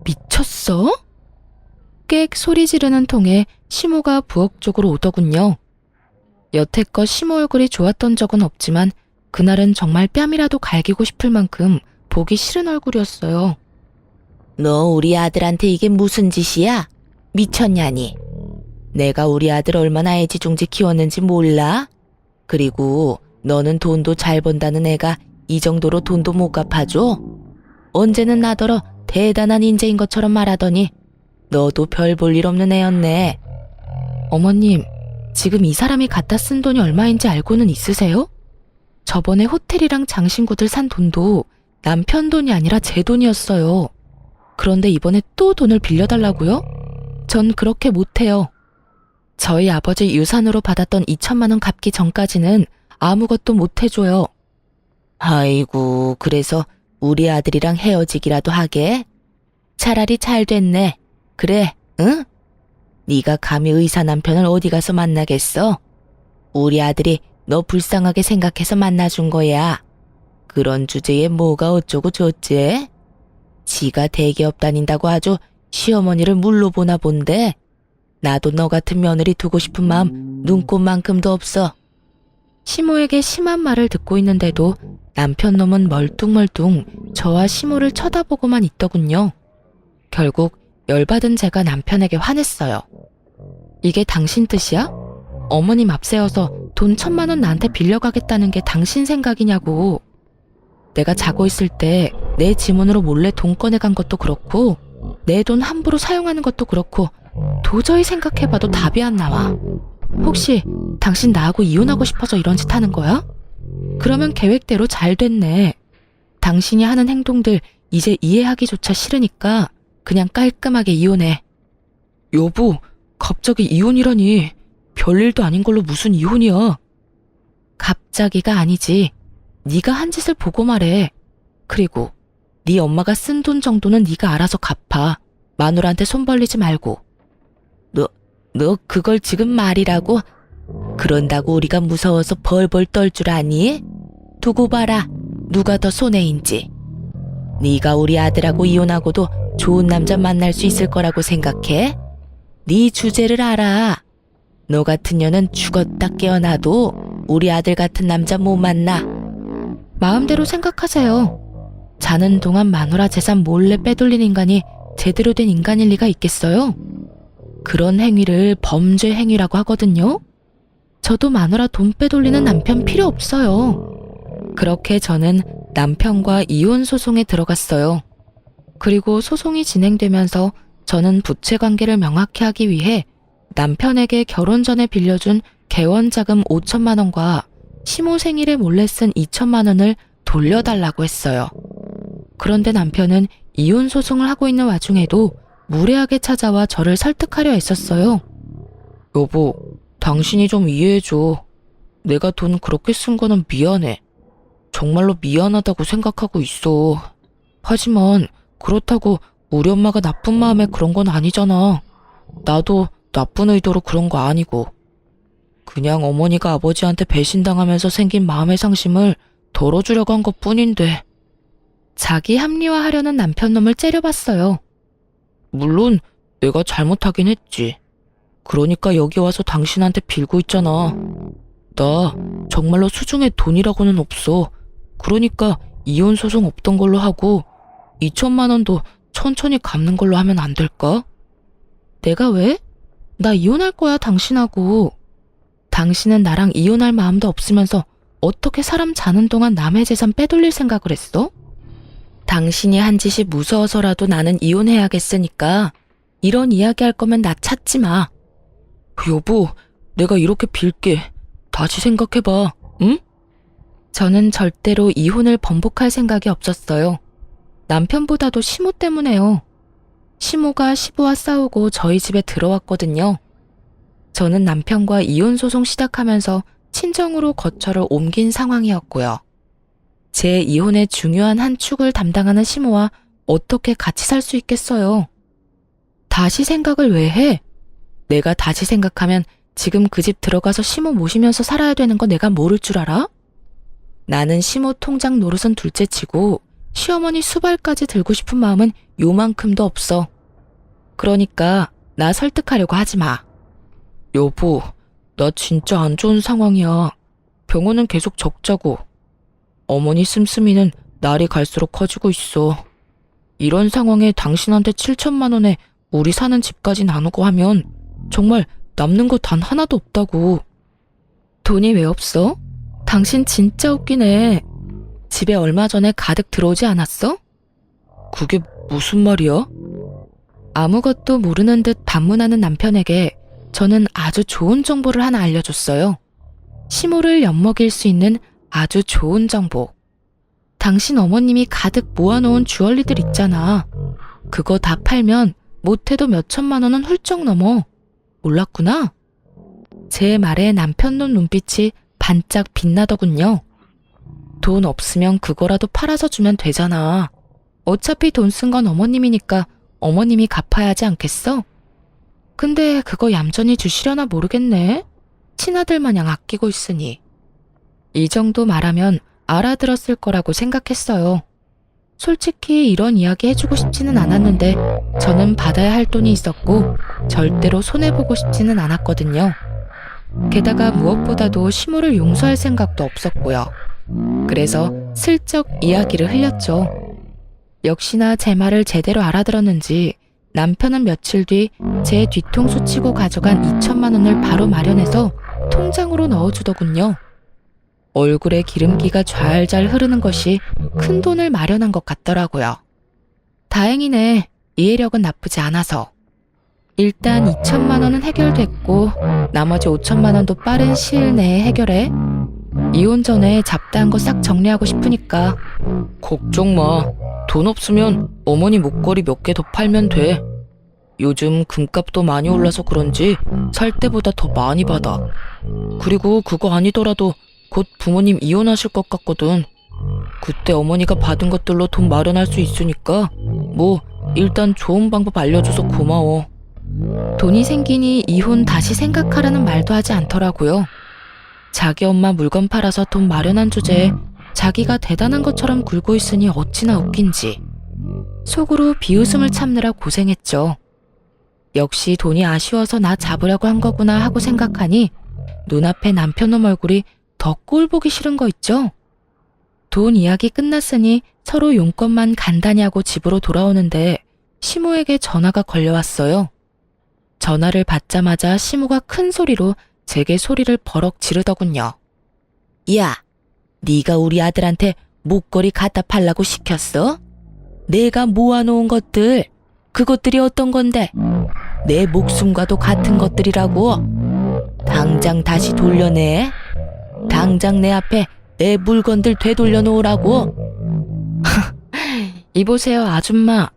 미쳤어? 꽥 소리 지르는 통에 시모가 부엌 쪽으로 오더군요. 여태껏 시모 얼굴이 좋았던 적은 없지만 그날은 정말 뺨이라도 갈기고 싶을 만큼 보기 싫은 얼굴이었어요. 너 우리 아들한테 이게 무슨 짓이야? 미쳤냐니? 내가 우리 아들 얼마나 애지중지 키웠는지 몰라? 그리고 너는 돈도 잘 번다는 애가 이 정도로 돈도 못 갚아줘? 언제는 나더러 대단한 인재인 것처럼 말하더니 너도 별 볼 일 없는 애였네. 어머님, 지금 이 사람이 갖다 쓴 돈이 얼마인지 알고는 있으세요? 저번에 호텔이랑 장신구들 산 돈도 남편 돈이 아니라 제 돈이었어요. 그런데 이번에 또 돈을 빌려달라고요? 전 그렇게 못해요. 저희 아버지 유산으로 받았던 2천만 원 갚기 전까지는 아무것도 못해줘요. 아이고, 그래서 우리 아들이랑 헤어지기라도 하게? 차라리 잘 됐네. 그래, 응? 네가 감히 의사 남편을 어디 가서 만나겠어? 우리 아들이 너 불쌍하게 생각해서 만나준 거야. 그런 주제에 뭐가 어쩌고 저쩌지? 지가 대기업 다닌다고 아주 시어머니를 물로 보나 본데 나도 너 같은 며느리 두고 싶은 마음 눈꼽만큼도 없어. 시모에게 심한 말을 듣고 있는데도 남편 놈은 멀뚱멀뚱 저와 시모를 쳐다보고만 있더군요. 결국 열받은 제가 남편에게 화냈어요. 이게 당신 뜻이야? 어머님 앞세워서 돈 1,000만 원 나한테 빌려가겠다는 게 당신 생각이냐고. 내가 자고 있을 때 내 지문으로 몰래 돈 꺼내간 것도 그렇고 내 돈 함부로 사용하는 것도 그렇고 도저히 생각해봐도 답이 안 나와. 혹시 당신 나하고 이혼하고 싶어서 이런 짓 하는 거야? 그러면 계획대로 잘 됐네. 당신이 하는 행동들 이제 이해하기조차 싫으니까 그냥 깔끔하게 이혼해. 여보, 갑자기 이혼이라니. 별일도 아닌 걸로 무슨 이혼이야. 갑자기가 아니지. 네가 한 짓을 보고 말해. 그리고 네 엄마가 쓴 돈 정도는 네가 알아서 갚아. 마누라한테 손 벌리지 말고. 너 그걸 지금 말이라고? 그런다고 우리가 무서워서 벌벌 떨 줄 아니? 두고 봐라. 누가 더 손해인지. 네가 우리 아들하고 이혼하고도 좋은 남자 만날 수 있을 거라고 생각해? 네 주제를 알아. 너 같은 년은 죽었다 깨어나도 우리 아들 같은 남자 못 만나. 마음대로 생각하세요. 자는 동안 마누라 재산 몰래 빼돌린 인간이 제대로 된 인간일 리가 있겠어요? 그런 행위를 범죄 행위라고 하거든요. 저도 마누라 돈 빼돌리는 남편 필요 없어요. 그렇게 저는 남편과 이혼 소송에 들어갔어요. 그리고 소송이 진행되면서 저는 부채 관계를 명확히 하기 위해 남편에게 결혼 전에 빌려준 개원자금 5천만 원과 시모 생일에 몰래 쓴 2천만 원을 돌려달라고 했어요. 그런데 남편은 이혼 소송을 하고 있는 와중에도 무례하게 찾아와 저를 설득하려 했었어요. 여보, 당신이 좀 이해해줘. 내가 돈 그렇게 쓴 거는 미안해. 정말로 미안하다고 생각하고 있어. 하지만 그렇다고 우리 엄마가 나쁜 마음에 그런 건 아니잖아. 나도 나쁜 의도로 그런 거 아니고. 그냥 어머니가 아버지한테 배신당하면서 생긴 마음의 상심을 덜어주려고 한 것뿐인데. 자기 합리화하려는 남편 놈을 째려봤어요. 물론 내가 잘못하긴 했지. 그러니까 여기 와서 당신한테 빌고 있잖아. 나 정말로 수중에 돈이라고는 없어. 그러니까 이혼 소송 없던 걸로 하고 2천만 원도 천천히 갚는 걸로 하면 안 될까? 내가 왜? 나 이혼할 거야, 당신하고. 당신은 나랑 이혼할 마음도 없으면서 어떻게 사람 자는 동안 남의 재산 빼돌릴 생각을 했어? 당신이 한 짓이 무서워서라도 나는 이혼해야겠으니까 이런 이야기 할 거면 나 찾지 마. 여보, 내가 이렇게 빌게. 다시 생각해봐, 응? 저는 절대로 이혼을 번복할 생각이 없었어요. 남편보다도 시모 때문에요. 시모가 시부와 싸우고 저희 집에 들어왔거든요. 저는 남편과 이혼 소송 시작하면서 친정으로 거처를 옮긴 상황이었고요. 제 이혼의 중요한 한 축을 담당하는 시모와 어떻게 같이 살 수 있겠어요? 다시 생각을 왜 해? 내가 다시 생각하면 지금 그 집 들어가서 시모 모시면서 살아야 되는 거 내가 모를 줄 알아? 나는 시모 통장 노릇은 둘째치고 시어머니 수발까지 들고 싶은 마음은 요만큼도 없어. 그러니까 나 설득하려고 하지 마. 여보, 나 진짜 안 좋은 상황이야. 병원은 계속 적자고. 어머니 씀씀이는 날이 갈수록 커지고 있어. 이런 상황에 당신한테 7천만 원에 우리 사는 집까지 나누고 하면 정말 남는 거 단 하나도 없다고. 돈이 왜 없어? 당신 진짜 웃기네. 집에 얼마 전에 가득 들어오지 않았어? 그게 무슨 말이야? 아무것도 모르는 듯 반문하는 남편에게 저는 아주 좋은 정보를 하나 알려줬어요. 시모를 엿먹일 수 있는 아주 좋은 정보. 당신 어머님이 가득 모아놓은 주얼리들 있잖아. 그거 다 팔면 못해도 몇 천만 원은 훌쩍 넘어. 몰랐구나? 제 말에 남편 눈 눈빛이 반짝 빛나더군요. 돈 없으면 그거라도 팔아서 주면 되잖아. 어차피 돈 쓴 건 어머님이니까 어머님이 갚아야 하지 않겠어? 근데 그거 얌전히 주시려나 모르겠네. 친아들 마냥 아끼고 있으니. 이 정도 말하면 알아들었을 거라고 생각했어요. 솔직히 이런 이야기 해주고 싶지는 않았는데 저는 받아야 할 돈이 있었고 절대로 손해보고 싶지는 않았거든요. 게다가 무엇보다도 시모를 용서할 생각도 없었고요. 그래서 슬쩍 이야기를 흘렸죠. 역시나 제 말을 제대로 알아들었는지 남편은 며칠 뒤 제 뒤통수 치고 가져간 2천만 원을 바로 마련해서 통장으로 넣어주더군요. 얼굴에 기름기가 좔좔 흐르는 것이 큰 돈을 마련한 것 같더라고요. 다행이네. 이해력은 나쁘지 않아서. 일단 2천만 원은 해결됐고 나머지 5천만 원도 빠른 시일 내에 해결해. 이혼 전에 잡다한 거 싹 정리하고 싶으니까. 걱정 마. 돈 없으면 어머니 목걸이 몇 개 더 팔면 돼. 요즘 금값도 많이 올라서 그런지 살 때보다 더 많이 받아. 그리고 그거 아니더라도 곧 부모님 이혼하실 것 같거든. 그때 어머니가 받은 것들로 돈 마련할 수 있으니까 뭐 일단 좋은 방법 알려줘서 고마워. 돈이 생기니 이혼 다시 생각하라는 말도 하지 않더라고요. 자기 엄마 물건 팔아서 돈 마련한 주제에 자기가 대단한 것처럼 굴고 있으니 어찌나 웃긴지. 속으로 비웃음을 참느라 고생했죠. 역시 돈이 아쉬워서 나 잡으려고 한 거구나 하고 생각하니 눈앞에 남편놈 얼굴이 더 꼴 보기 싫은 거 있죠? 돈 이야기 끝났으니 서로 용건만 간단히 하고 집으로 돌아오는데 시모에게 전화가 걸려왔어요. 전화를 받자마자 시모가 큰 소리로 제게 소리를 버럭 지르더군요. 야, 네가 우리 아들한테 목걸이 갖다 팔라고 시켰어? 내가 모아놓은 것들, 그것들이 어떤 건데? 내 목숨과도 같은 것들이라고. 당장 다시 돌려내. 당장 내 앞에 내 물건들 되돌려 놓으라고. 이보세요, 아줌마.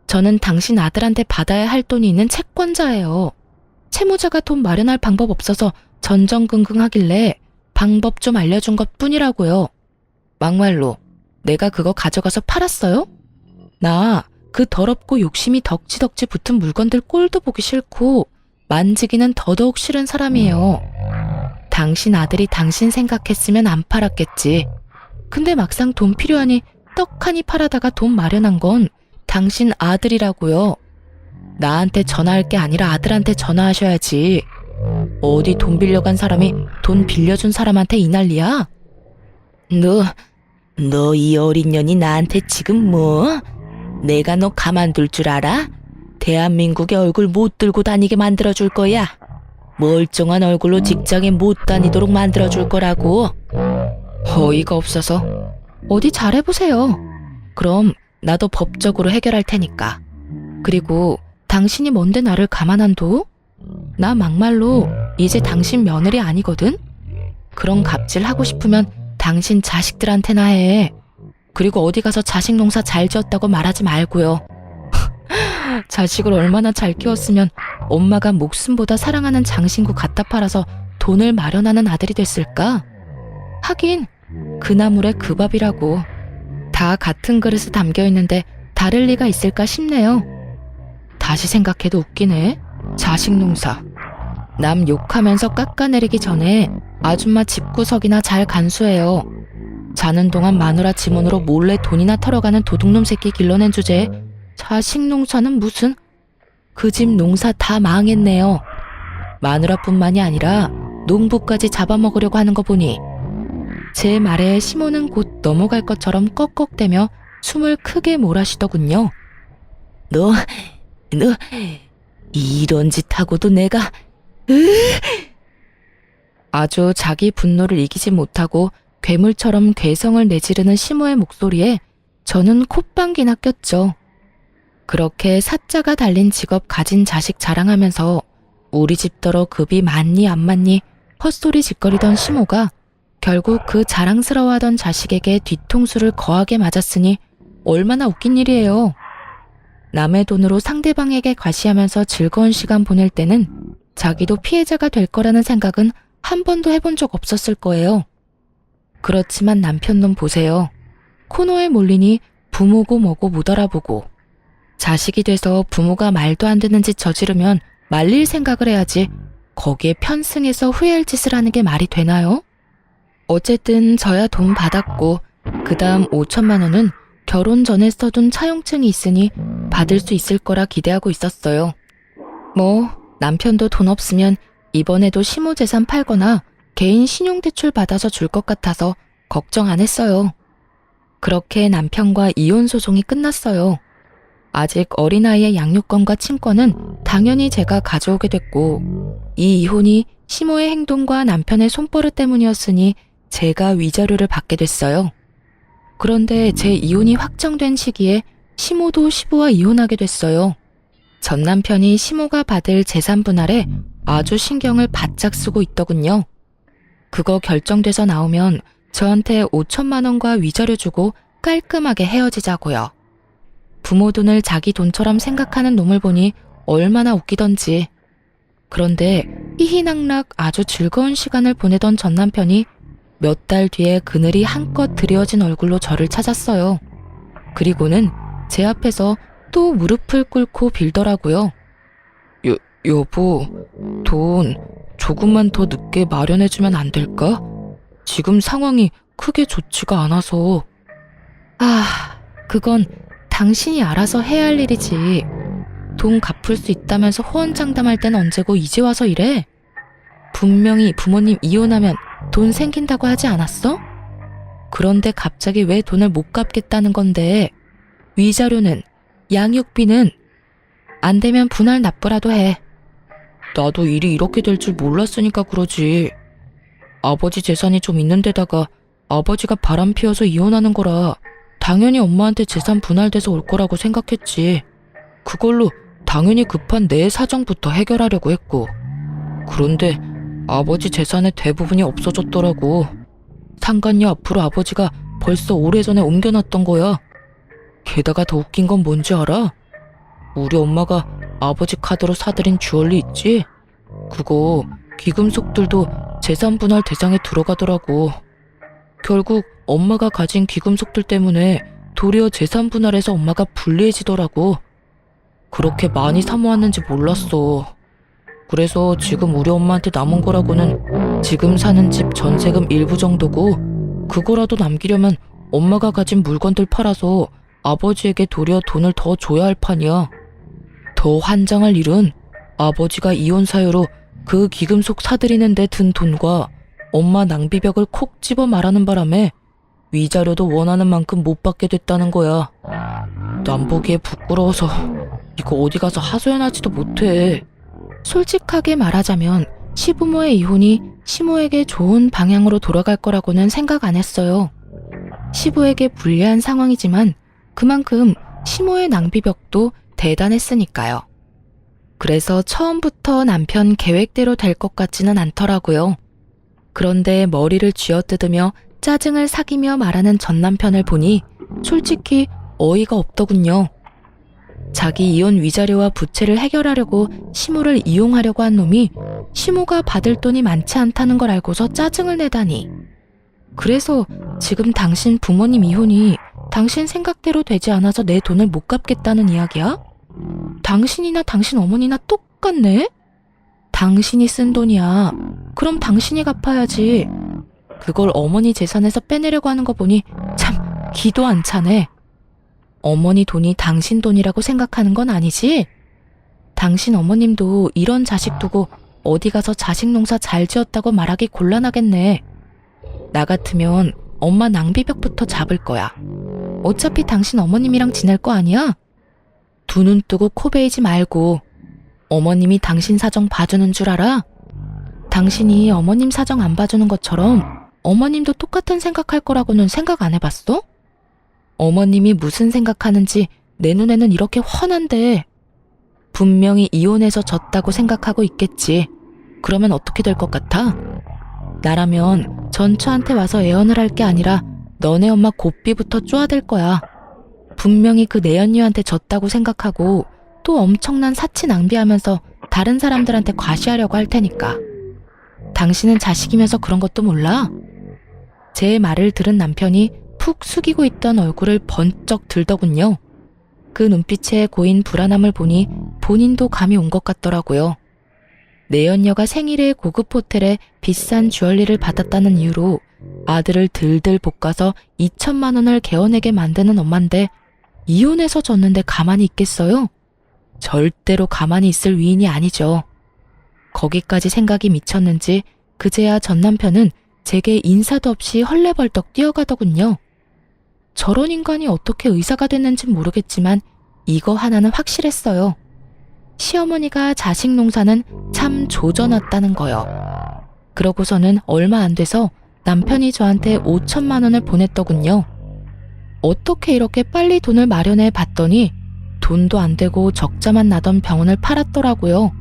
저는 당신 아들한테 받아야 할 돈이 있는 채권자예요. 채무자가 돈 마련할 방법 없어서 전전긍긍하길래 방법 좀 알려준 것 뿐이라고요. 막말로 내가 그거 가져가서 팔았어요? 나 그 더럽고 욕심이 덕지덕지 붙은 물건들 꼴도 보기 싫고 만지기는 더더욱 싫은 사람이에요. 당신 아들이 당신 생각했으면 안 팔았겠지. 근데 막상 돈 필요하니 떡하니 팔아다가 돈 마련한 건 당신 아들이라고요. 나한테 전화할 게 아니라 아들한테 전화하셔야지. 어디 돈 빌려간 사람이 돈 빌려준 사람한테 이 난리야? 너 이 어린 년이 나한테 지금 뭐? 내가 너 가만둘 줄 알아? 대한민국의 얼굴 못 들고 다니게 만들어줄 거야. 멀쩡한 얼굴로 직장에 못 다니도록 만들어줄 거라고. 어이가 없어서. 어디 잘해보세요. 그럼 나도 법적으로 해결할 테니까. 그리고 당신이 뭔데 나를 가만한도? 나 막말로 이제 당신 며느리 아니거든? 그런 갑질 하고 싶으면 당신 자식들한테나 해. 그리고 어디 가서 자식 농사 잘 지었다고 말하지 말고요. 자식을 얼마나 잘 키웠으면 엄마가 목숨보다 사랑하는 장신구 갖다 팔아서 돈을 마련하는 아들이 됐을까? 하긴 그 나물에 그 밥이라고. 다 같은 그릇에 담겨 있는데 다를 리가 있을까 싶네요. 다시 생각해도 웃기네. 자식 농사. 남 욕하면서 깎아내리기 전에 아줌마 집구석이나 잘 간수해요. 자는 동안 마누라 지문으로 몰래 돈이나 털어가는 도둑놈 새끼 길러낸 주제에 자식 농사는 무슨. 그 집 농사 다 망했네요. 마누라뿐만이 아니라 농부까지 잡아먹으려고 하는 거 보니 제 말에 시모는 곧 넘어갈 것처럼 꺽꺽대며 숨을 크게 몰아쉬더군요. 너 이런 짓 하고도 내가 아주 자기 분노를 이기지 못하고 괴물처럼 괴성을 내지르는 시모의 목소리에 저는 콧방귀나 꼈죠. 그렇게 사자가 달린 직업 가진 자식 자랑하면서 우리 집더러 급이 많니 안 많니 헛소리 짓거리던 시모가 결국 그 자랑스러워하던 자식에게 뒤통수를 거하게 맞았으니 얼마나 웃긴 일이에요. 남의 돈으로 상대방에게 과시하면서 즐거운 시간 보낼 때는 자기도 피해자가 될 거라는 생각은 한 번도 해본 적 없었을 거예요. 그렇지만 남편놈 보세요. 코너에 몰리니 부모고 뭐고 못 알아보고, 자식이 돼서 부모가 말도 안 되는 짓 저지르면 말릴 생각을 해야지 거기에 편승해서 후회할 짓을 하는 게 말이 되나요? 어쨌든 저야 돈 받았고 그 다음 5천만 원은 결혼 전에 써둔 차용증이 있으니 받을 수 있을 거라 기대하고 있었어요. 뭐 남편도 돈 없으면 이번에도 시모 재산 팔거나 개인 신용대출 받아서 줄 것 같아서 걱정 안 했어요. 그렇게 남편과 이혼 소송이 끝났어요. 아직 어린아이의 양육권과 친권은 당연히 제가 가져오게 됐고, 이 이혼이 시모의 행동과 남편의 손버릇 때문이었으니 제가 위자료를 받게 됐어요. 그런데 제 이혼이 확정된 시기에 시모도 시부와 이혼하게 됐어요. 전 남편이 시모가 받을 재산 분할에 아주 신경을 바짝 쓰고 있더군요. 그거 결정돼서 나오면 저한테 5천만 원과 위자료 주고 깔끔하게 헤어지자고요. 부모 돈을 자기 돈처럼 생각하는 놈을 보니 얼마나 웃기던지. 그런데 희희낙낙 아주 즐거운 시간을 보내던 전 남편이 몇 달 뒤에 그늘이 한껏 드리워진 얼굴로 저를 찾았어요. 그리고는 제 앞에서 또 무릎을 꿇고 빌더라고요. 여보, 돈 조금만 더 늦게 마련해주면 안 될까? 지금 상황이 크게 좋지가 않아서. 그건 당신이 알아서 해야 할 일이지. 돈 갚을 수 있다면서 호언장담할 땐 언제고 이제 와서 이래? 분명히 부모님 이혼하면 돈 생긴다고 하지 않았어? 그런데 갑자기 왜 돈을 못 갚겠다는 건데? 위자료는? 양육비는? 안 되면 분할 납부라도 해. 나도 일이 이렇게 될 줄 몰랐으니까 그러지. 아버지 재산이 좀 있는 데다가 아버지가 바람 피워서 이혼하는 거라 당연히 엄마한테 재산 분할돼서 올 거라고 생각했지. 그걸로 당연히 급한 내 사정부터 해결하려고 했고. 그런데 아버지 재산의 대부분이 없어졌더라고. 상간녀 앞으로 아버지가 벌써 오래전에 옮겨놨던 거야. 게다가 더 웃긴 건 뭔지 알아? 우리 엄마가 아버지 카드로 사들인 주얼리 있지? 그거 귀금속들도 재산 분할 대상에 들어가더라고. 결국 엄마가 가진 귀금속들 때문에 도리어 재산 분할해서 엄마가 불리해지더라고. 그렇게 많이 사모았는지 몰랐어. 그래서 지금 우리 엄마한테 남은 거라고는 지금 사는 집 전세금 일부 정도고, 그거라도 남기려면 엄마가 가진 물건들 팔아서 아버지에게 도리어 돈을 더 줘야 할 판이야. 더 환장할 일은 아버지가 이혼 사유로 그 귀금속 사들이는 데 든 돈과 엄마 낭비벽을 콕 집어 말하는 바람에 위자료도 원하는 만큼 못 받게 됐다는 거야. 남 보기에 부끄러워서 이거 어디 가서 하소연하지도 못해. 솔직하게 말하자면 시부모의 이혼이 시모에게 좋은 방향으로 돌아갈 거라고는 생각 안 했어요. 시부에게 불리한 상황이지만 그만큼 시모의 낭비벽도 대단했으니까요. 그래서 처음부터 남편 계획대로 될 것 같지는 않더라고요. 그런데 머리를 쥐어뜯으며 짜증을 삭이며 말하는 전 남편을 보니 솔직히 어이가 없더군요. 자기 이혼 위자료와 부채를 해결하려고 시모를 이용하려고 한 놈이 시모가 받을 돈이 많지 않다는 걸 알고서 짜증을 내다니. 그래서 지금 당신 부모님 이혼이 당신 생각대로 되지 않아서 내 돈을 못 갚겠다는 이야기야? 당신이나 당신 어머니나 똑같네? 당신이 쓴 돈이야. 그럼 당신이 갚아야지. 그걸 어머니 재산에서 빼내려고 하는 거 보니 참 기도 안 차네. 어머니 돈이 당신 돈이라고 생각하는 건 아니지? 당신 어머님도 이런 자식 두고 어디 가서 자식 농사 잘 지었다고 말하기 곤란하겠네. 나 같으면 엄마 낭비벽부터 잡을 거야. 어차피 당신 어머님이랑 지낼 거 아니야? 두 눈 뜨고 코 베이지 말고. 어머님이 당신 사정 봐주는 줄 알아? 당신이 어머님 사정 안 봐주는 것처럼 어머님도 똑같은 생각할 거라고는 생각 안 해봤어? 어머님이 무슨 생각하는지 내 눈에는 이렇게 훤한데. 분명히 이혼해서 졌다고 생각하고 있겠지. 그러면 어떻게 될 것 같아? 나라면 전처한테 와서 애언을 할 게 아니라 너네 엄마 고삐부터 쪼아댈 거야. 분명히 그 내연녀한테 졌다고 생각하고 또 엄청난 사치 낭비하면서 다른 사람들한테 과시하려고 할 테니까. 당신은 자식이면서 그런 것도 몰라? 제 말을 들은 남편이 푹 숙이고 있던 얼굴을 번쩍 들더군요. 그 눈빛에 고인 불안함을 보니 본인도 감이 온 것 같더라고요. 내연녀가 생일에 고급 호텔에 비싼 주얼리를 받았다는 이유로 아들을 들들 볶아서 2천만 원을 개어내게 만드는 엄마인데 이혼해서 졌는데 가만히 있겠어요? 절대로 가만히 있을 위인이 아니죠. 거기까지 생각이 미쳤는지 그제야 전 남편은 제게 인사도 없이 헐레벌떡 뛰어가더군요. 저런 인간이 어떻게 의사가 됐는진 모르겠지만 이거 하나는 확실했어요. 시어머니가 자식 농사는 참 조져놨다는 거요. 그러고서는 얼마 안 돼서 남편이 저한테 5천만 원을 보냈더군요. 어떻게 이렇게 빨리 돈을 마련해 봤더니 돈도 안 되고 적자만 나던 병원을 팔았더라고요.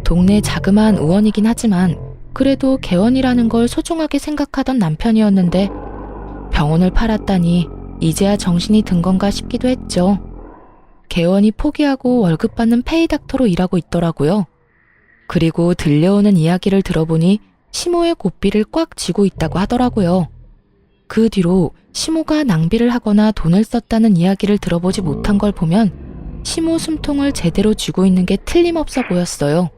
동네 자그마한 의원이긴 하지만 그래도 개원이라는 걸 소중하게 생각하던 남편이었는데 병원을 팔았다니 이제야 정신이 든 건가 싶기도 했죠. 개원이 포기하고 월급 받는 페이닥터로 일하고 있더라고요. 그리고 들려오는 이야기를 들어보니 시모의 고삐를 꽉 쥐고 있다고 하더라고요. 그 뒤로 시모가 낭비를 하거나 돈을 썼다는 이야기를 들어보지 못한 걸 보면 시모 숨통을 제대로 쥐고 있는 게 틀림없어 보였어요.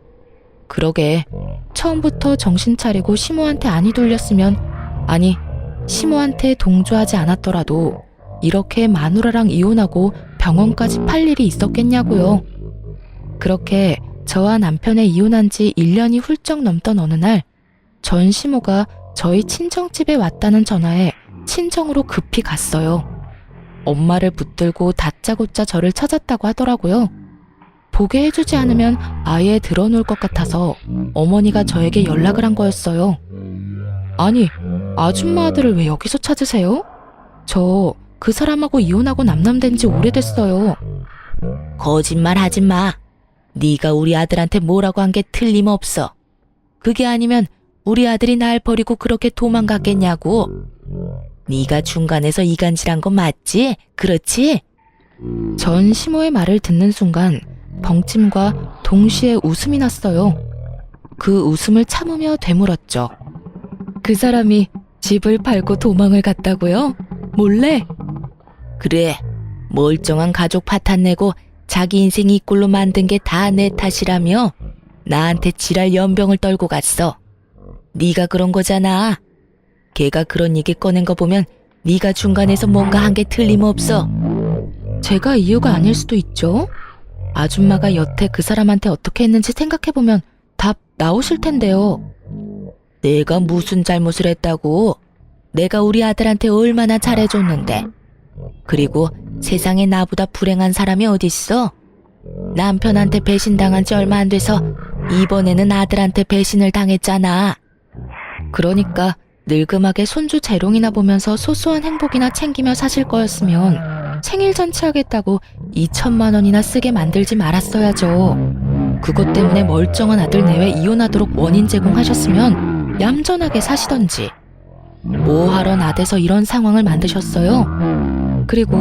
그러게 처음부터 정신 차리고 시모한테 안이 돌렸으면, 아니 시모한테 동조하지 않았더라도 이렇게 마누라랑 이혼하고 병원까지 팔 일이 있었겠냐고요. 그렇게 저와 남편의 이혼한 지 1년이 훌쩍 넘던 어느 날 전 시모가 저희 친정집에 왔다는 전화에 친정으로 급히 갔어요. 엄마를 붙들고 다짜고짜 저를 찾았다고 하더라고요. 보게 해주지 않으면 아예 들어놓을 것 같아서 어머니가 저에게 연락을 한 거였어요. 아니, 아줌마 아들을 왜 여기서 찾으세요? 저 그 사람하고 이혼하고 남남된 지 오래됐어요. 거짓말 하지 마. 네가 우리 아들한테 뭐라고 한 게 틀림없어. 그게 아니면 우리 아들이 날 버리고 그렇게 도망갔겠냐고. 네가 중간에서 이간질한 거 맞지? 그렇지? 전 시모의 말을 듣는 순간 벙침과 동시에 웃음이 났어요. 그 웃음을 참으며 되물었죠. 그 사람이 집을 팔고 도망을 갔다고요? 몰래? 그래, 멀쩡한 가족 파탄 내고 자기 인생 이 꼴로 만든 게 다 내 탓이라며 나한테 지랄 연병을 떨고 갔어. 네가 그런 거잖아. 걔가 그런 얘기 꺼낸 거 보면 네가 중간에서 뭔가 한 게 틀림없어. 제가 이유가 아닐 수도 있죠. 아줌마가 여태 그 사람한테 어떻게 했는지 생각해보면 답 나오실 텐데요. 내가 무슨 잘못을 했다고? 내가 우리 아들한테 얼마나 잘해줬는데. 그리고 세상에 나보다 불행한 사람이 어딨어? 남편한테 배신당한 지 얼마 안 돼서 이번에는 아들한테 배신을 당했잖아. 그러니까 늙음하게 손주 재롱이나 보면서 소소한 행복이나 챙기며 사실 거였으면 생일 잔치하겠다고 2천만 원이나 쓰게 만들지 말았어야죠. 그것 때문에 멀쩡한 아들 내외 이혼하도록 원인 제공하셨으면 얌전하게 사시던지. 뭐하러 나대서 이런 상황을 만드셨어요? 그리고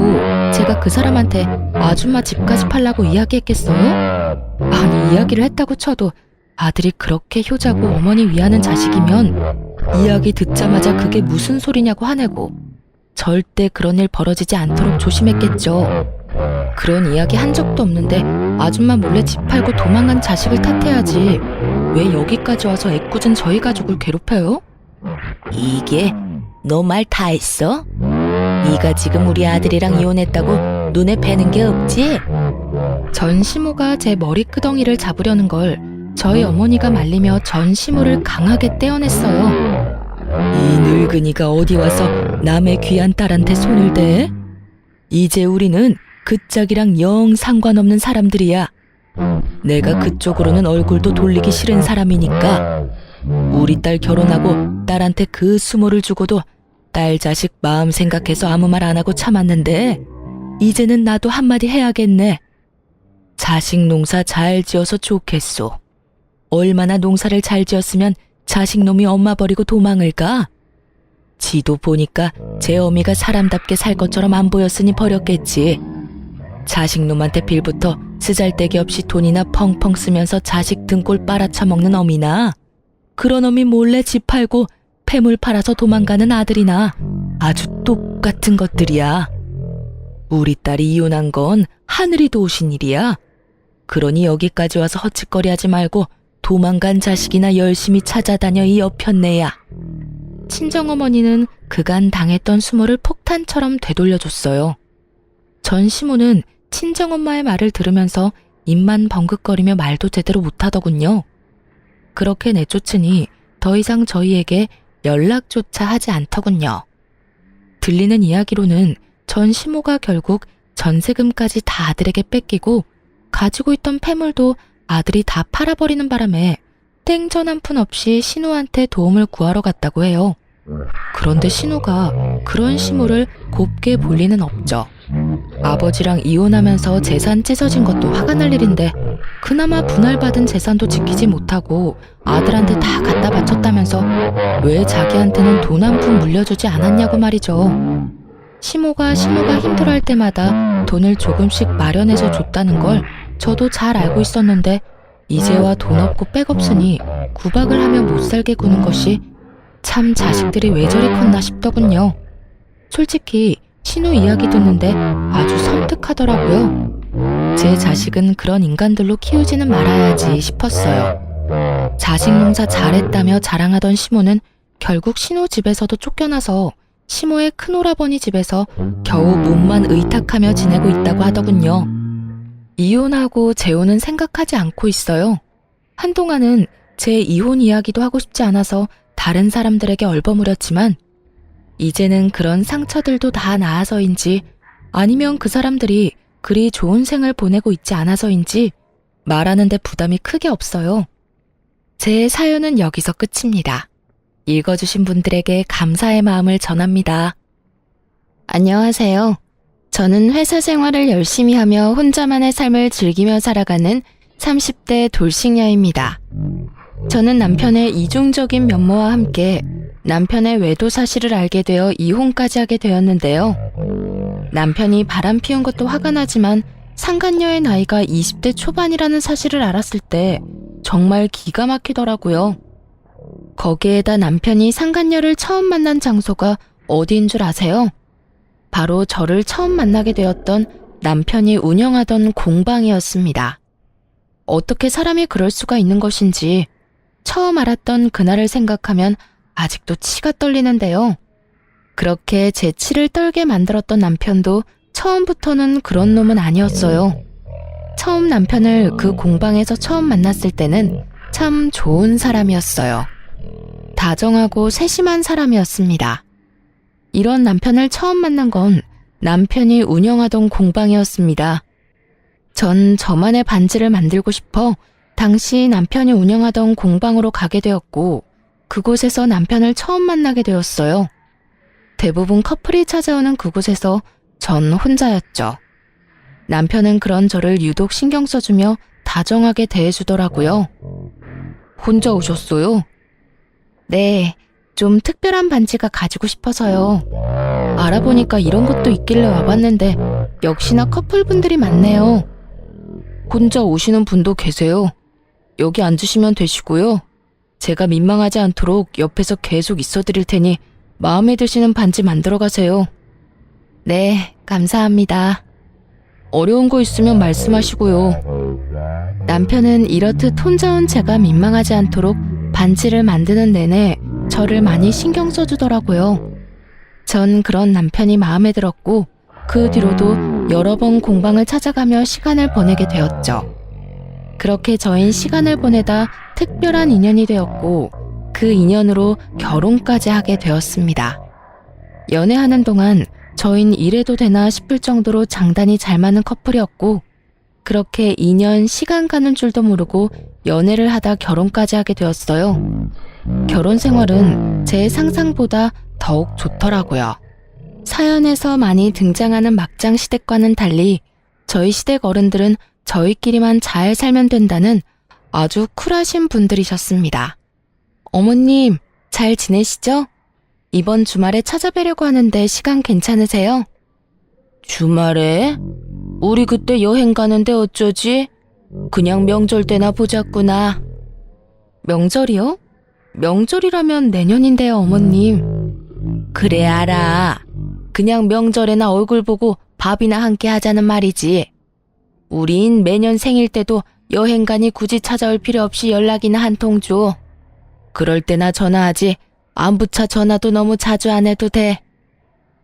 제가 그 사람한테 아줌마 집까지 팔라고 이야기했겠어요? 아니, 이야기를 했다고 쳐도 아들이 그렇게 효자고 어머니 위하는 자식이면 이야기 듣자마자 그게 무슨 소리냐고 화내고 절대 그런 일 벌어지지 않도록 조심했겠죠. 그런 이야기 한 적도 없는데 아줌마 몰래 집 팔고 도망간 자식을 탓해야지 왜 여기까지 와서 애꿎은 저희 가족을 괴롭혀요? 이게 너 말 다 했어? 네가 지금 우리 아들이랑 이혼했다고 눈에 뵈는 게 없지? 전 시모가 제 머리끄덩이를 잡으려는 걸 저희 어머니가 말리며 전 시모를 강하게 떼어냈어요. 이 늙은이가 어디 와서 남의 귀한 딸한테 손을 대? 이제 우리는 그 짝이랑 영 상관없는 사람들이야. 내가 그쪽으로는 얼굴도 돌리기 싫은 사람이니까 우리 딸 결혼하고 딸한테 그 수모를 주고도 딸 자식 마음 생각해서 아무 말 안 하고 참았는데 이제는 나도 한마디 해야겠네. 자식 농사 잘 지어서 좋겠소. 얼마나 농사를 잘 지었으면 자식놈이 엄마 버리고 도망을 가? 지도 보니까 제 어미가 사람답게 살 것처럼 안 보였으니 버렸겠지. 자식놈한테 빌부터 쓰잘데기 없이 돈이나 펑펑 쓰면서 자식 등골 빨아쳐먹는 어미나 그런 어미 몰래 집 팔고 폐물 팔아서 도망가는 아들이나 아주 똑같은 것들이야. 우리 딸이 이혼한 건 하늘이 도우신 일이야. 그러니 여기까지 와서 헛짓거리하지 말고 도망간 자식이나 열심히 찾아다녀 이 여편네야. 친정어머니는 그간 당했던 수모를 폭탄처럼 되돌려줬어요. 전 시모는 친정엄마의 말을 들으면서 입만 벙긋거리며 말도 제대로 못하더군요. 그렇게 내쫓으니 더 이상 저희에게 연락조차 하지 않더군요. 들리는 이야기로는 전 시모가 결국 전세금까지 다 아들에게 뺏기고 가지고 있던 폐물도 아들이 다 팔아버리는 바람에 땡전 한 푼 없이 신우한테 도움을 구하러 갔다고 해요. 그런데 신우가 그런 시모를 곱게 볼 리는 없죠. 아버지랑 이혼하면서 재산 찢어진 것도 화가 날 일인데 그나마 분할받은 재산도 지키지 못하고 아들한테 다 갖다 바쳤다면서 왜 자기한테는 돈 한 푼 물려주지 않았냐고 말이죠. 시모가 힘들어할 때마다 돈을 조금씩 마련해서 줬다는 걸 저도 잘 알고 있었는데 이제와 돈 없고 백 없으니 구박을 하며 못 살게 구는 것이 참 자식들이 왜 저리 컸나 싶더군요. 솔직히 신우 이야기 듣는데 아주 섬뜩하더라고요. 제 자식은 그런 인간들로 키우지는 말아야지 싶었어요. 자식 농사 잘했다며 자랑하던 시모는 결국 신우 집에서도 쫓겨나서 시모의 큰오라버니 집에서 겨우 몸만 의탁하며 지내고 있다고 하더군요. 이혼하고 재혼은 생각하지 않고 있어요. 한동안은 제 이혼 이야기도 하고 싶지 않아서 다른 사람들에게 얼버무렸지만 이제는 그런 상처들도 다 나아서인지 아니면 그 사람들이 그리 좋은 생을 보내고 있지 않아서인지 말하는데 부담이 크게 없어요. 제 사연은 여기서 끝입니다. 읽어주신 분들에게 감사의 마음을 전합니다. 안녕하세요. 저는 회사 생활을 열심히 하며 혼자만의 삶을 즐기며 살아가는 30대 돌싱녀입니다. 저는 남편의 이중적인 면모와 함께 남편의 외도 사실을 알게 되어 이혼까지 하게 되었는데요. 남편이 바람 피운 것도 화가 나지만 상간녀의 나이가 20대 초반이라는 사실을 알았을 때 정말 기가 막히더라고요. 거기에다 남편이 상간녀를 처음 만난 장소가 어디인 줄 아세요? 바로 저를 처음 만나게 되었던 남편이 운영하던 공방이었습니다. 어떻게 사람이 그럴 수가 있는 것인지 처음 알았던 그날을 생각하면 아직도 치가 떨리는데요. 그렇게 제 치를 떨게 만들었던 남편도 처음부터는 그런 놈은 아니었어요. 처음 남편을 그 공방에서 처음 만났을 때는 참 좋은 사람이었어요. 다정하고 세심한 사람이었습니다. 이런 남편을 처음 만난 건 남편이 운영하던 공방이었습니다. 전 저만의 반지를 만들고 싶어 당시 남편이 운영하던 공방으로 가게 되었고 그곳에서 남편을 처음 만나게 되었어요. 대부분 커플이 찾아오는 그곳에서 전 혼자였죠. 남편은 그런 저를 유독 신경 써주며 다정하게 대해주더라고요. 혼자 오셨어요? 네, 좀 특별한 반지가 가지고 싶어서요. 알아보니까 이런 것도 있길래 와봤는데 역시나 커플분들이 많네요. 혼자 오시는 분도 계세요. 여기 앉으시면 되시고요. 제가 민망하지 않도록 옆에서 계속 있어드릴 테니 마음에 드시는 반지 만들어 가세요. 네, 감사합니다. 어려운 거 있으면 말씀하시고요. 남편은 이렇듯 혼자 온 제가 민망하지 않도록 반지를 만드는 내내 저를 많이 신경 써주더라고요. 전 그런 남편이 마음에 들었고 그 뒤로도 여러 번 공방을 찾아가며 시간을 보내게 되었죠. 그렇게 저흰 시간을 보내다 특별한 인연이 되었고 그 인연으로 결혼까지 하게 되었습니다. 연애하는 동안 저흰 이래도 되나 싶을 정도로 장단이 잘 맞는 커플이었고 그렇게 2년 시간 가는 줄도 모르고 연애를 하다 결혼까지 하게 되었어요. 결혼 생활은 제 상상보다 더욱 좋더라고요. 사연에서 많이 등장하는 막장 시댁과는 달리 저희 시댁 어른들은 저희끼리만 잘 살면 된다는 아주 쿨하신 분들이셨습니다. 어머님, 잘 지내시죠? 이번 주말에 찾아뵈려고 하는데 시간 괜찮으세요? 주말에? 우리 그때 여행 가는데 어쩌지? 그냥 명절 때나 보자꾸나. 명절이요? 명절이라면 내년인데요, 어머님. 그래, 알아. 그냥 명절에나 얼굴 보고 밥이나 함께 하자는 말이지. 우린 매년 생일 때도 여행 가니 굳이 찾아올 필요 없이 연락이나 한 통 줘. 그럴 때나 전화하지 안부차 전화도 너무 자주 안 해도 돼.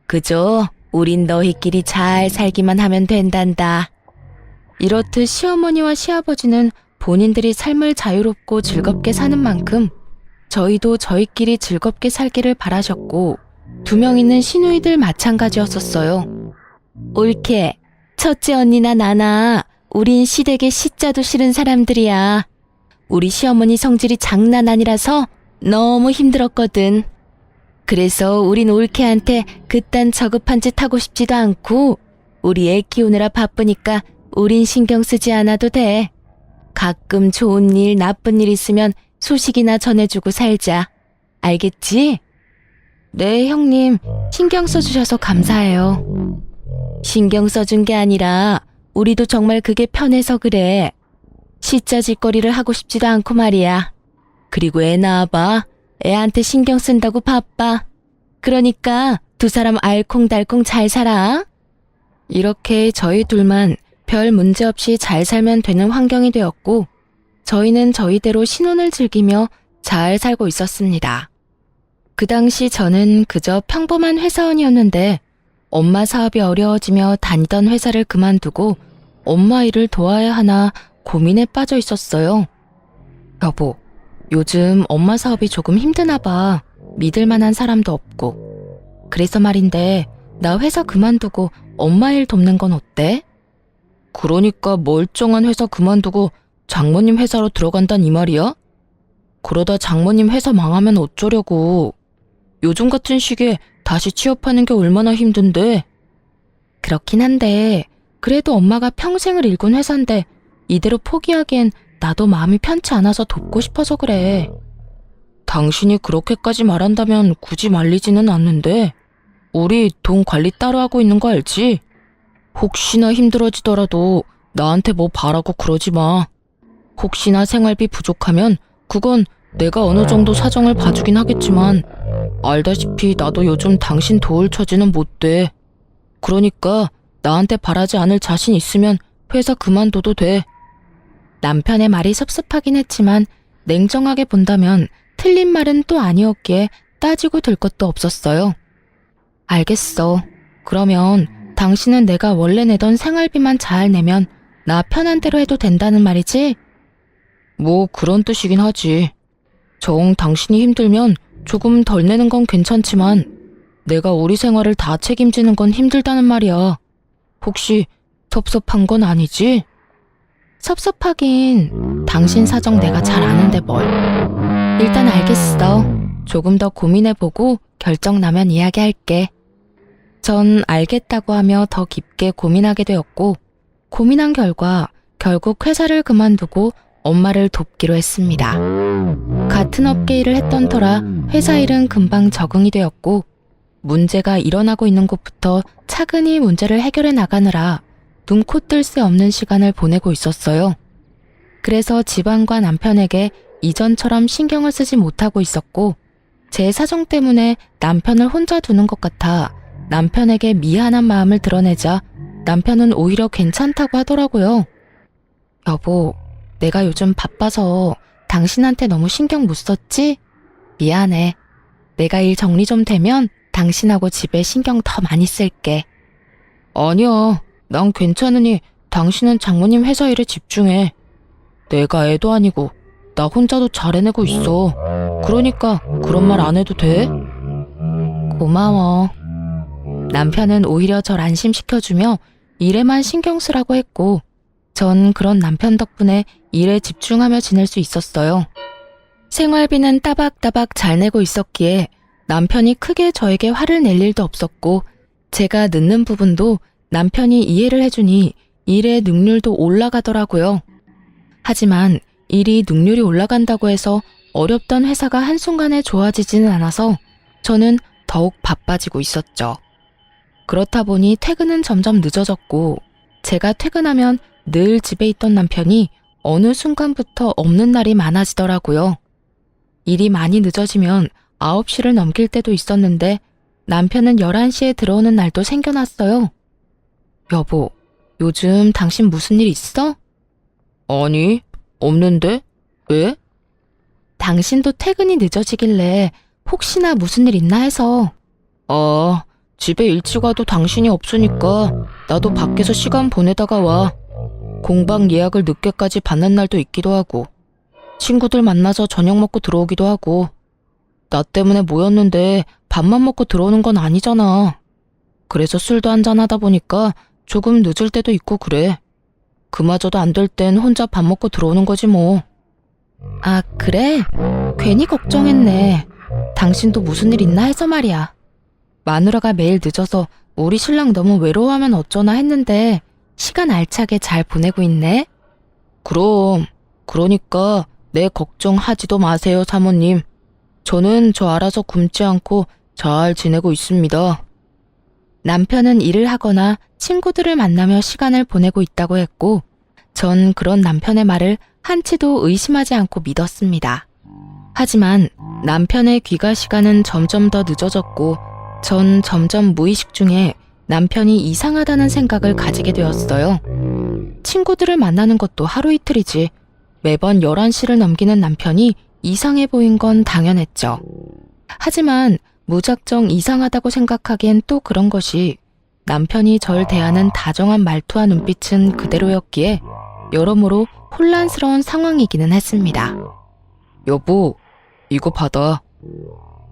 그저 우린 너희끼리 잘 살기만 하면 된단다. 이렇듯 시어머니와 시아버지는 본인들이 삶을 자유롭고 즐겁게 사는 만큼 저희도 저희끼리 즐겁게 살기를 바라셨고 2명 있는 시누이들 마찬가지였었어요. 옳게 첫째 언니나 나나 우린 시댁에 시자도 싫은 사람들이야. 우리 시어머니 성질이 장난 아니라서 너무 힘들었거든. 그래서 우린 올케한테 그딴 저급한 짓 하고 싶지도 않고 우리 애 키우느라 바쁘니까 우린 신경 쓰지 않아도 돼. 가끔 좋은 일, 나쁜 일 있으면 소식이나 전해주고 살자. 알겠지? 네, 형님. 신경 써주셔서 감사해요. 신경 써준 게 아니라 우리도 정말 그게 편해서 그래. 시자 짓거리를 하고 싶지도 않고 말이야. 그리고 애 낳아봐. 애한테 신경 쓴다고 바빠. 그러니까 2사람 알콩달콩 잘 살아. 이렇게 저희 둘만 별 문제 없이 잘 살면 되는 환경이 되었고 저희는 저희대로 신혼을 즐기며 잘 살고 있었습니다. 그 당시 저는 그저 평범한 회사원이었는데 엄마 사업이 어려워지며 다니던 회사를 그만두고 엄마 일을 도와야 하나 고민에 빠져 있었어요. 여보, 요즘 엄마 사업이 조금 힘드나 봐. 믿을 만한 사람도 없고. 그래서 말인데 나 회사 그만두고 엄마 일 돕는 건 어때? 그러니까 멀쩡한 회사 그만두고 장모님 회사로 들어간단 이 말이야? 그러다 장모님 회사 망하면 어쩌려고. 요즘 같은 시기에 다시 취업하는 게 얼마나 힘든데. 그렇긴 한데 그래도 엄마가 평생을 일군 회사인데 이대로 포기하기엔 나도 마음이 편치 않아서 돕고 싶어서 그래. 당신이 그렇게까지 말한다면 굳이 말리지는 않는데 우리 돈 관리 따로 하고 있는 거 알지? 혹시나 힘들어지더라도 나한테 뭐 바라고 그러지 마. 혹시나 생활비 부족하면 그건 내가 어느 정도 사정을 봐주긴 하겠지만 알다시피 나도 요즘 당신 도울 처지는 못 돼. 그러니까 나한테 바라지 않을 자신 있으면 회사 그만둬도 돼. 남편의 말이 섭섭하긴 했지만 냉정하게 본다면 틀린 말은 또 아니었기에 따지고 들 것도 없었어요. 알겠어. 그러면 당신은 내가 원래 내던 생활비만 잘 내면 나 편한 대로 해도 된다는 말이지? 뭐 그런 뜻이긴 하지. 정 당신이 힘들면 조금 덜 내는 건 괜찮지만 내가 우리 생활을 다 책임지는 건 힘들다는 말이야. 혹시 섭섭한 건 아니지? 섭섭하긴 당신 사정 내가 잘 아는데 뭘. 일단 알겠어. 조금 더 고민해보고 결정 나면 이야기할게. 전 알겠다고 하며 더 깊게 고민하게 되었고, 고민한 결과 결국 회사를 그만두고 엄마를 돕기로 했습니다. 같은 업계 일을 했던 터라 회사 일은 금방 적응이 되었고, 문제가 일어나고 있는 곳부터 차근히 문제를 해결해 나가느라 눈코 뜰 새 없는 시간을 보내고 있었어요. 그래서 집안과 남편에게 이전처럼 신경을 쓰지 못하고 있었고, 제 사정 때문에 남편을 혼자 두는 것 같아 남편에게 미안한 마음을 드러내자 남편은 오히려 괜찮다고 하더라고요. 여보, 내가 요즘 바빠서 당신한테 너무 신경 못 썼지? 미안해. 내가 일 정리 좀 되면 당신하고 집에 신경 더 많이 쓸게. 아니야, 난 괜찮으니 당신은 장모님 회사 일에 집중해. 내가 애도 아니고 나 혼자도 잘 해내고 있어. 그러니까 그런 말 안 해도 돼? 고마워. 남편은 오히려 절 안심시켜주며 일에만 신경 쓰라고 했고, 전 그런 남편 덕분에 일에 집중하며 지낼 수 있었어요. 생활비는 따박따박 잘 내고 있었기에 남편이 크게 저에게 화를 낼 일도 없었고, 제가 늦는 부분도 남편이 이해를 해주니 일의 능률도 올라가더라고요. 하지만 일이 능률이 올라간다고 해서 어렵던 회사가 한순간에 좋아지지는 않아서 저는 더욱 바빠지고 있었죠. 그렇다 보니 퇴근은 점점 늦어졌고, 제가 퇴근하면 늘 집에 있던 남편이 어느 순간부터 없는 날이 많아지더라고요. 일이 많이 늦어지면 9시를 넘길 때도 있었는데 남편은 11시에 들어오는 날도 생겨났어요. 여보, 요즘 당신 무슨 일 있어? 아니, 없는데? 왜? 당신도 퇴근이 늦어지길래 혹시나 무슨 일 있나 해서. 아, 집에 일찍 와도 당신이 없으니까 나도 밖에서 시간 보내다가 와. 공방 예약을 늦게까지 받는 날도 있기도 하고, 친구들 만나서 저녁 먹고 들어오기도 하고. 나 때문에 모였는데 밥만 먹고 들어오는 건 아니잖아. 그래서 술도 한잔하다 보니까 조금 늦을 때도 있고 그래. 그마저도 안 될 땐 혼자 밥 먹고 들어오는 거지 뭐. 아, 그래? 괜히 걱정했네. 당신도 무슨 일 있나 해서 말이야. 마누라가 매일 늦어서 우리 신랑 너무 외로워하면 어쩌나 했는데 시간 알차게 잘 보내고 있네. 그럼, 그러니까 내 걱정하지도 마세요, 사모님. 저는 저 알아서 굶지 않고 잘 지내고 있습니다. 남편은 일을 하거나 친구들을 만나며 시간을 보내고 있다고 했고, 전 그런 남편의 말을 한치도 의심하지 않고 믿었습니다. 하지만 남편의 귀가 시간은 점점 더 늦어졌고, 전 점점 무의식 중에 남편이 이상하다는 생각을 가지게 되었어요. 친구들을 만나는 것도 하루 이틀이지 매번 11시를 넘기는 남편이 이상해 보인 건 당연했죠. 하지만 무작정 이상하다고 생각하기엔 또 그런 것이, 남편이 절 대하는 다정한 말투와 눈빛은 그대로였기에 여러모로 혼란스러운 상황이기는 했습니다. 여보, 이거 받아.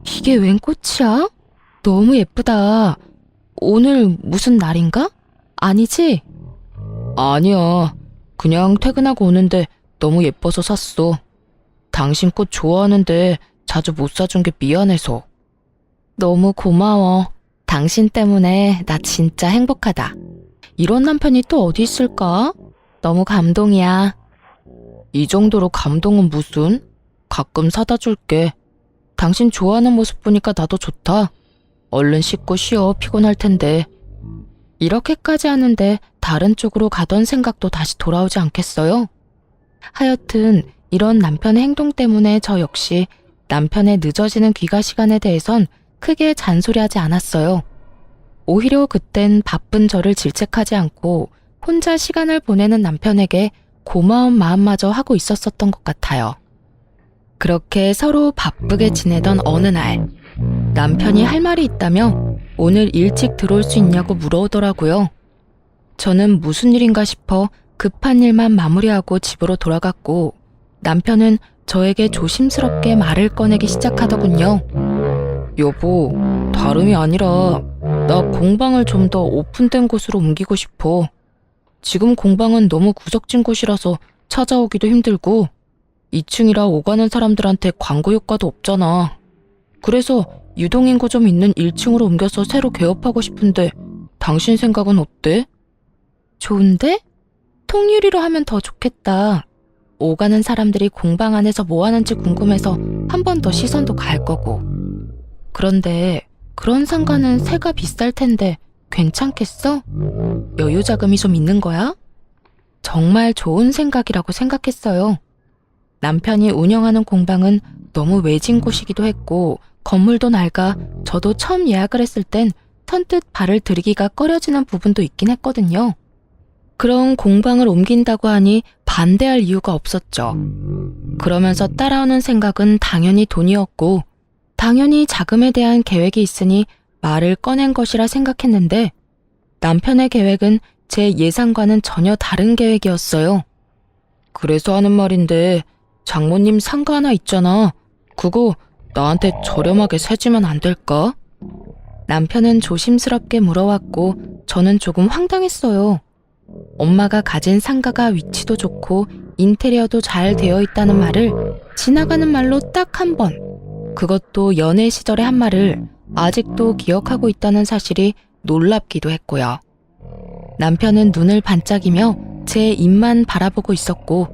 이게 웬 꽃이야? 너무 예쁘다. 오늘 무슨 날인가? 아니지? 아니야. 그냥 퇴근하고 오는데 너무 예뻐서 샀어. 당신 꽃 좋아하는데 자주 못 사준 게 미안해서. 너무 고마워. 당신 때문에 나 진짜 행복하다. 이런 남편이 또 어디 있을까? 너무 감동이야. 이 정도로 감동은 무슨? 가끔 사다 줄게. 당신 좋아하는 모습 보니까 나도 좋다. 얼른 씻고 쉬어, 피곤할 텐데. 이렇게까지 하는데 다른 쪽으로 가던 생각도 다시 돌아오지 않겠어요? 하여튼 이런 남편의 행동 때문에 저 역시 남편의 늦어지는 귀가 시간에 대해선 크게 잔소리하지 않았어요. 오히려 그땐 바쁜 저를 질책하지 않고 혼자 시간을 보내는 남편에게 고마운 마음마저 하고 있었었던 것 같아요. 그렇게 서로 바쁘게 지내던 어느 날, 남편이 할 말이 있다며 오늘 일찍 들어올 수 있냐고 물어오더라고요. 저는 무슨 일인가 싶어 급한 일만 마무리하고 집으로 돌아갔고, 남편은 저에게 조심스럽게 말을 꺼내기 시작하더군요. 여보, 다름이 아니라 나 공방을 좀 더 오픈된 곳으로 옮기고 싶어. 지금 공방은 너무 구석진 곳이라서 찾아오기도 힘들고 2층이라 오가는 사람들한테 광고 효과도 없잖아. 그래서 유동인구 좀 있는 1층으로 옮겨서 새로 개업하고 싶은데 당신 생각은 어때? 좋은데? 통유리로 하면 더 좋겠다. 오가는 사람들이 공방 안에서 뭐 하는지 궁금해서 한 번 더 시선도 갈 거고. 그런데 그런 상가는 세가 비쌀 텐데 괜찮겠어? 여유 자금이 좀 있는 거야? 정말 좋은 생각이라고 생각했어요. 남편이 운영하는 공방은 너무 외진 곳이기도 했고 건물도 낡아 저도 처음 예약을 했을 땐 선뜻 발을 들이기가 꺼려지는 부분도 있긴 했거든요. 그런 공방을 옮긴다고 하니 반대할 이유가 없었죠. 그러면서 따라오는 생각은 당연히 돈이었고 당연히 자금에 대한 계획이 있으니 말을 꺼낸 것이라 생각했는데 남편의 계획은 제 예상과는 전혀 다른 계획이었어요. 그래서 하는 말인데 장모님 상가 하나 있잖아. 그거 나한테 저렴하게 사주면 안 될까? 남편은 조심스럽게 물어왔고 저는 조금 황당했어요. 엄마가 가진 상가가 위치도 좋고 인테리어도 잘 되어 있다는 말을 지나가는 말로 딱 한 번, 그것도 연애 시절의 한 말을 아직도 기억하고 있다는 사실이 놀랍기도 했고요. 남편은 눈을 반짝이며 제 입만 바라보고 있었고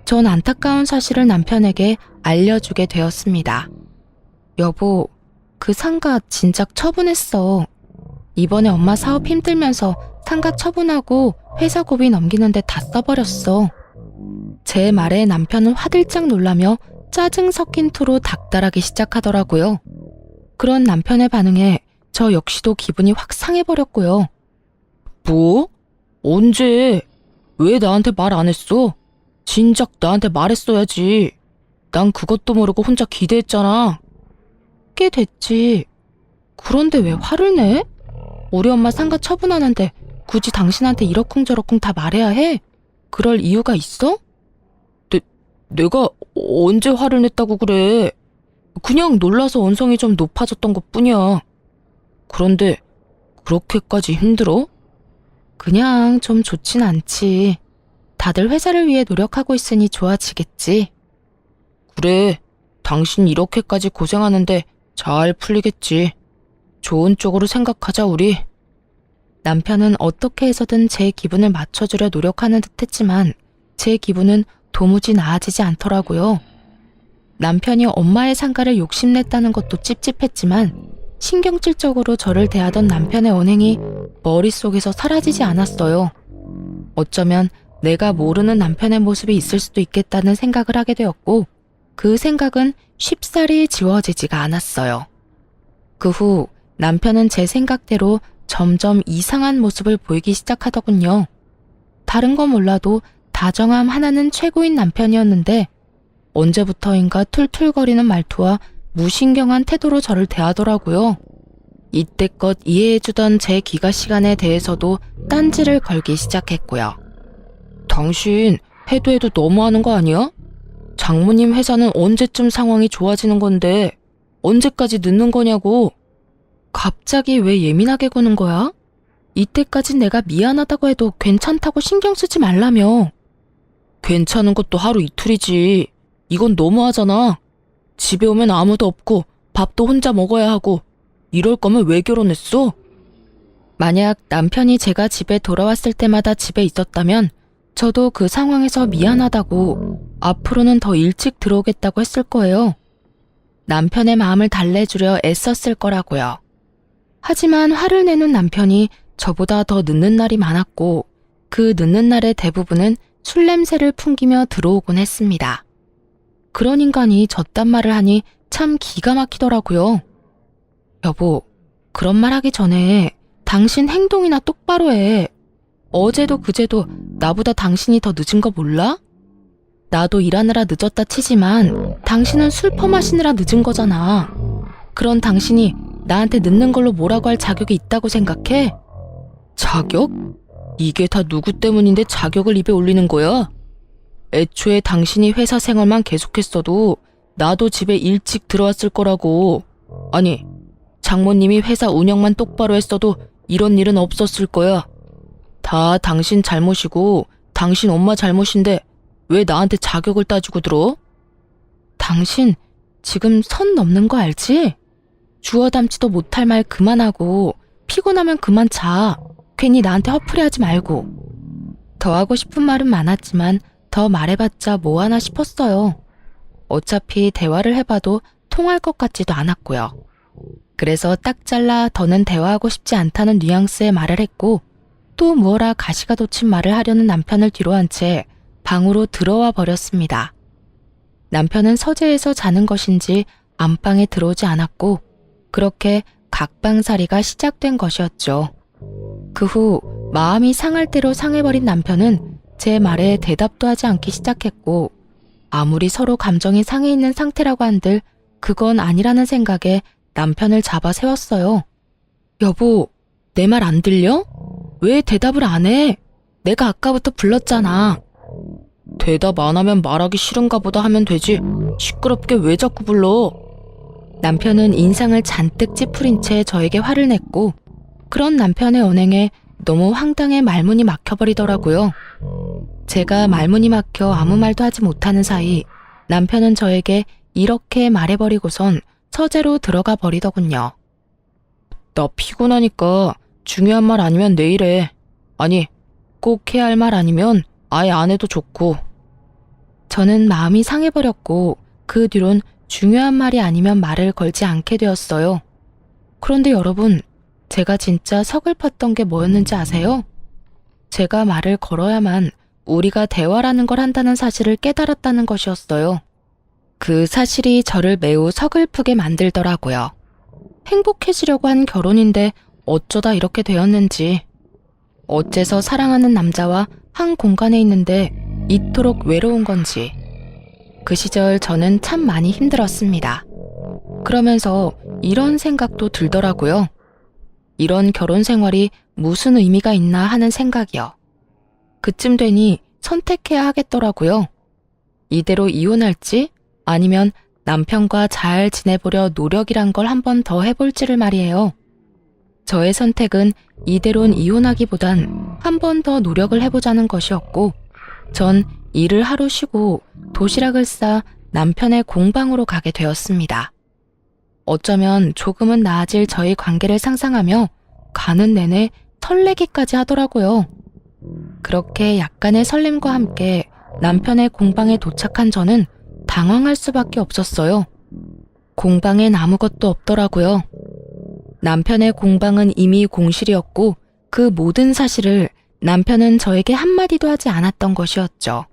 전 안타까운 사실을 남편에게 알려주게 되었습니다. 여보, 그 상가 진작 처분했어. 이번에 엄마 사업 힘들면서 상가 처분하고 회사 고비 넘기는데 다 써버렸어. 제 말에 남편은 화들짝 놀라며 짜증 섞인 투로 닥달하기 시작하더라고요. 그런 남편의 반응에 저 역시도 기분이 확 상해버렸고요. 뭐? 언제? 왜 나한테 말 안 했어? 진작 나한테 말했어야지. 난 그것도 모르고 혼자 기대했잖아. 꽤 됐지. 그런데 왜 화를 내? 우리 엄마 상가 처분하는데 굳이 당신한테 이러쿵저러쿵 다 말해야 해? 그럴 이유가 있어? 내가 언제 화를 냈다고 그래. 그냥 놀라서 언성이 좀 높아졌던 것뿐이야. 그런데 그렇게까지 힘들어? 그냥 좀 좋진 않지. 다들 회사를 위해 노력하고 있으니 좋아지겠지. 그래, 당신 이렇게까지 고생하는데 잘 풀리겠지. 좋은 쪽으로 생각하자 우리. 남편은 어떻게 해서든 제 기분을 맞춰주려 노력하는 듯 했지만 제 기분은 도무지 나아지지 않더라고요. 남편이 엄마의 상가를 욕심냈다는 것도 찝찝했지만 신경질적으로 저를 대하던 남편의 언행이 머릿속에서 사라지지 않았어요. 어쩌면 내가 모르는 남편의 모습이 있을 수도 있겠다는 생각을 하게 되었고 그 생각은 쉽사리 지워지지가 않았어요. 그 후 남편은 제 생각대로 점점 이상한 모습을 보이기 시작하더군요. 다른 건 몰라도 다정함 하나는 최고인 남편이었는데 언제부터인가 툴툴거리는 말투와 무신경한 태도로 저를 대하더라고요. 이때껏 이해해주던 제 귀가 시간에 대해서도 딴지를 걸기 시작했고요. 당신 해도 해도 너무하는 거 아니야? 장모님 회사는 언제쯤 상황이 좋아지는 건데 언제까지 늦는 거냐고. 갑자기 왜 예민하게 구는 거야? 이때까지 내가 미안하다고 해도 괜찮다고 신경 쓰지 말라며. 괜찮은 것도 하루 이틀이지. 이건 너무하잖아. 집에 오면 아무도 없고 밥도 혼자 먹어야 하고 이럴 거면 왜 결혼했어? 만약 남편이 제가 집에 돌아왔을 때마다 집에 있었다면 저도 그 상황에서 미안하다고 앞으로는 더 일찍 들어오겠다고 했을 거예요. 남편의 마음을 달래주려 애썼을 거라고요. 하지만 화를 내는 남편이 저보다 더 늦는 날이 많았고 그 늦는 날의 대부분은 술 냄새를 풍기며 들어오곤 했습니다. 그런 인간이 저딴 말을 하니 참 기가 막히더라고요. 여보, 그런 말 하기 전에 당신 행동이나 똑바로 해. 어제도 그제도 나보다 당신이 더 늦은 거 몰라? 나도 일하느라 늦었다 치지만 당신은 술 퍼마시느라 늦은 거잖아. 그런 당신이 나한테 늦는 걸로 뭐라고 할 자격이 있다고 생각해? 자격? 이게 다 누구 때문인데 자격을 입에 올리는 거야? 애초에 당신이 회사 생활만 계속했어도 나도 집에 일찍 들어왔을 거라고. 아니, 장모님이 회사 운영만 똑바로 했어도 이런 일은 없었을 거야. 다 당신 잘못이고 당신 엄마 잘못인데 왜 나한테 자격을 따지고 들어? 당신 지금 선 넘는 거 알지? 주워 담지도 못할 말 그만하고 피곤하면 그만 자. 괜히 나한테 허풀이하지 말고. 더 하고 싶은 말은 많았지만 더 말해봤자 뭐하나 싶었어요. 어차피 대화를 해봐도 통할 것 같지도 않았고요. 그래서 딱 잘라 더는 대화하고 싶지 않다는 뉘앙스의 말을 했고 또 무어라 가시가 돋친 말을 하려는 남편을 뒤로 한 채 방으로 들어와 버렸습니다. 남편은 서재에서 자는 것인지 안방에 들어오지 않았고 그렇게 각방살이가 시작된 것이었죠. 그 후 마음이 상할 대로 상해버린 남편은 제 말에 대답도 하지 않기 시작했고 아무리 서로 감정이 상해 있는 상태라고 한들 그건 아니라는 생각에 남편을 잡아 세웠어요. 여보, 내 말 안 들려? 왜 대답을 안 해? 내가 아까부터 불렀잖아. 대답 안 하면 말하기 싫은가 보다 하면 되지. 시끄럽게 왜 자꾸 불러? 남편은 인상을 잔뜩 찌푸린 채 저에게 화를 냈고 그런 남편의 언행에 너무 황당해 말문이 막혀버리더라고요. 제가 말문이 막혀 아무 말도 하지 못하는 사이 남편은 저에게 이렇게 말해버리고선 서재로 들어가 버리더군요. 나 피곤하니까 중요한 말 아니면 내일 해. 아니, 꼭 해야 할 말 아니면 아예 안 해도 좋고. 저는 마음이 상해버렸고 그 뒤론 중요한 말이 아니면 말을 걸지 않게 되었어요. 그런데 여러분, 제가 진짜 서글펐던 게 뭐였는지 아세요? 제가 말을 걸어야만 우리가 대화라는 걸 한다는 사실을 깨달았다는 것이었어요. 그 사실이 저를 매우 서글프게 만들더라고요. 행복해지려고 한 결혼인데 어쩌다 이렇게 되었는지, 어째서 사랑하는 남자와 한 공간에 있는데 이토록 외로운 건지. 그 시절 저는 참 많이 힘들었습니다. 그러면서 이런 생각도 들더라고요. 이런 결혼 생활이 무슨 의미가 있나 하는 생각이요. 그쯤 되니 선택해야 하겠더라고요. 이대로 이혼할지 아니면 남편과 잘 지내보려 노력이란 걸 한 번 더 해볼지를 말이에요. 저의 선택은 이대로는 이혼하기보단 한 번 더 노력을 해보자는 것이었고 전 일을 하루 쉬고 도시락을 싸 남편의 공방으로 가게 되었습니다. 어쩌면 조금은 나아질 저희 관계를 상상하며 가는 내내 설레기까지 하더라고요. 그렇게 약간의 설렘과 함께 남편의 공방에 도착한 저는 당황할 수밖에 없었어요. 공방엔 아무것도 없더라고요. 남편의 공방은 이미 공실이었고 그 모든 사실을 남편은 저에게 한마디도 하지 않았던 것이었죠.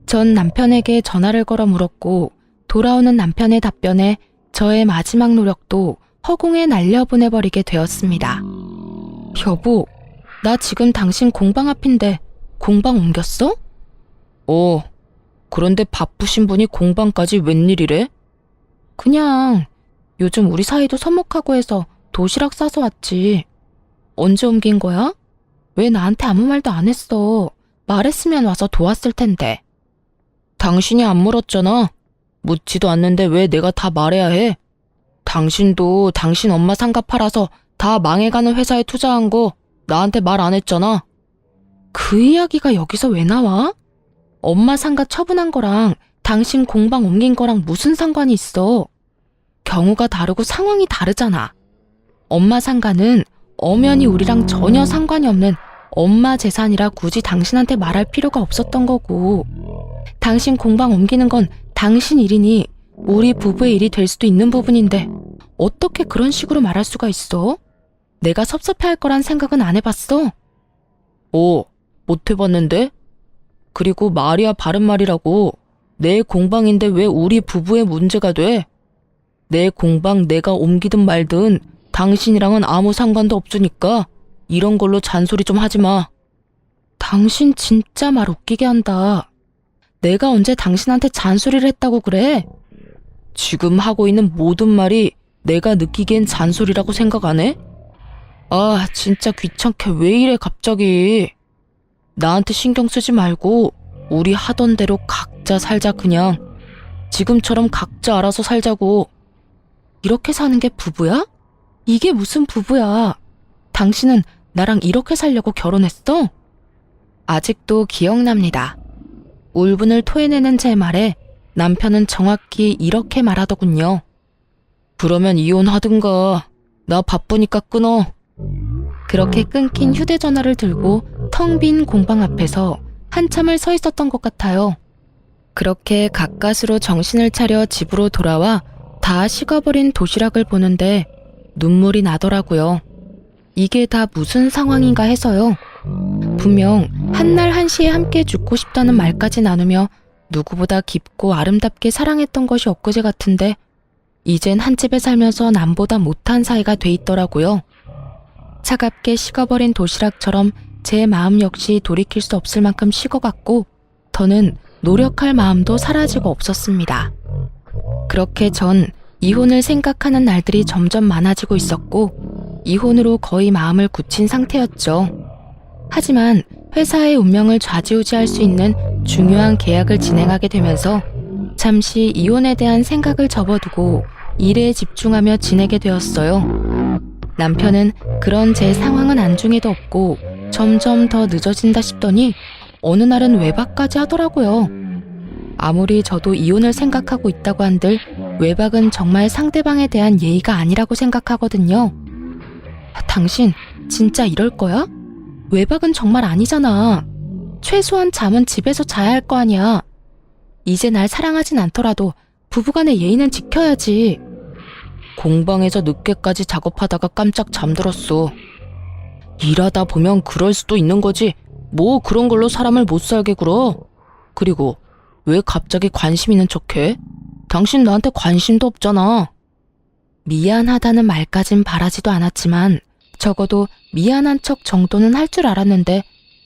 전 남편에게 전화를 걸어 물었고 돌아오는 남편의 답변에 저의 마지막 노력도 허공에 날려보내버리게 되었습니다. 여보, 나 지금 당신 공방 앞인데 공방 옮겼어? 그런데 바쁘신 분이 공방까지 웬일이래? 그냥 요즘 우리 사이도 서먹하고 해서 도시락 싸서 왔지. 언제 옮긴 거야? 왜 나한테 아무 말도 안 했어? 말했으면 와서 도왔을 텐데. 당신이 안 물었잖아. 묻지도 않는데 왜 내가 다 말해야 해? 당신도 당신 엄마 상가 팔아서 다 망해가는 회사에 투자한 거 나한테 말 안 했잖아. 그 이야기가 여기서 왜 나와? 엄마 상가 처분한 거랑 당신 공방 옮긴 거랑 무슨 상관이 있어? 경우가 다르고 상황이 다르잖아. 엄마 상가는 엄연히 우리랑 전혀 상관이 없는 엄마 재산이라 굳이 당신한테 말할 필요가 없었던 거고, 당신 공방 옮기는 건 당신 일이니 우리 부부의 일이 될 수도 있는 부분인데 어떻게 그런 식으로 말할 수가 있어? 내가 섭섭해할 거란 생각은 안 해봤어? 못 해봤는데? 그리고 말이야 바른 말이라고. 내 공방인데 왜 우리 부부의 문제가 돼? 내 공방 내가 옮기든 말든 당신이랑은 아무 상관도 없으니까 이런 걸로 잔소리 좀 하지 마. 당신 진짜 말 웃기게 한다. 내가 언제 당신한테 잔소리를 했다고 그래? 지금 하고 있는 모든 말이 내가 느끼기엔 잔소리라고 생각 안 해? 아, 진짜 귀찮게 왜 이래 갑자기. 나한테 신경 쓰지 말고 우리 하던 대로 각자 살자 그냥. 지금처럼 각자 알아서 살자고. 이렇게 사는 게 부부야? 이게 무슨 부부야. 당신은 나랑 이렇게 살려고 결혼했어? 아직도 기억납니다. 울분을 토해내는 제 말에 남편은 정확히 이렇게 말하더군요. 그러면 이혼하든가. 나 바쁘니까 끊어. 그렇게 끊긴 휴대전화를 들고 텅 빈 공방 앞에서 한참을 서 있었던 것 같아요. 그렇게 가까스로 정신을 차려 집으로 돌아와 다 식어버린 도시락을 보는데 눈물이 나더라고요. 이게 다 무슨 상황인가 해서요. 분명 한날 한시에 함께 죽고 싶다는 말까지 나누며 누구보다 깊고 아름답게 사랑했던 것이 엊그제 같은데 이젠 한 집에 살면서 남보다 못한 사이가 돼 있더라고요. 차갑게 식어버린 도시락처럼 제 마음 역시 돌이킬 수 없을 만큼 식어갔고 더는 노력할 마음도 사라지고 없었습니다. 그렇게 전 이혼을 생각하는 날들이 점점 많아지고 있었고 이혼으로 거의 마음을 굳힌 상태였죠. 하지만 회사의 운명을 좌지우지할 수 있는 중요한 계약을 진행하게 되면서 잠시 이혼에 대한 생각을 접어두고 일에 집중하며 지내게 되었어요. 남편은 그런 제 상황은 안중에도 없고 점점 더 늦어진다 싶더니 어느 날은 외박까지 하더라고요. 아무리 저도 이혼을 생각하고 있다고 한들 외박은 정말 상대방에 대한 예의가 아니라고 생각하거든요. 당신 진짜 이럴 거야? 외박은 정말 아니잖아. 최소한 잠은 집에서 자야 할 거 아니야. 이제 날 사랑하진 않더라도 부부간의 예의는 지켜야지. 공방에서 늦게까지 작업하다가 깜짝 잠들었어. 일하다 보면 그럴 수도 있는 거지. 뭐 그런 걸로 사람을 못 살게 굴어. 그리고 왜 갑자기 관심 있는 척해? 당신 나한테 관심도 없잖아. 미안하다는 말까진 바라지도 않았지만 적어도 미안한 척 정도는 할 줄 알았는데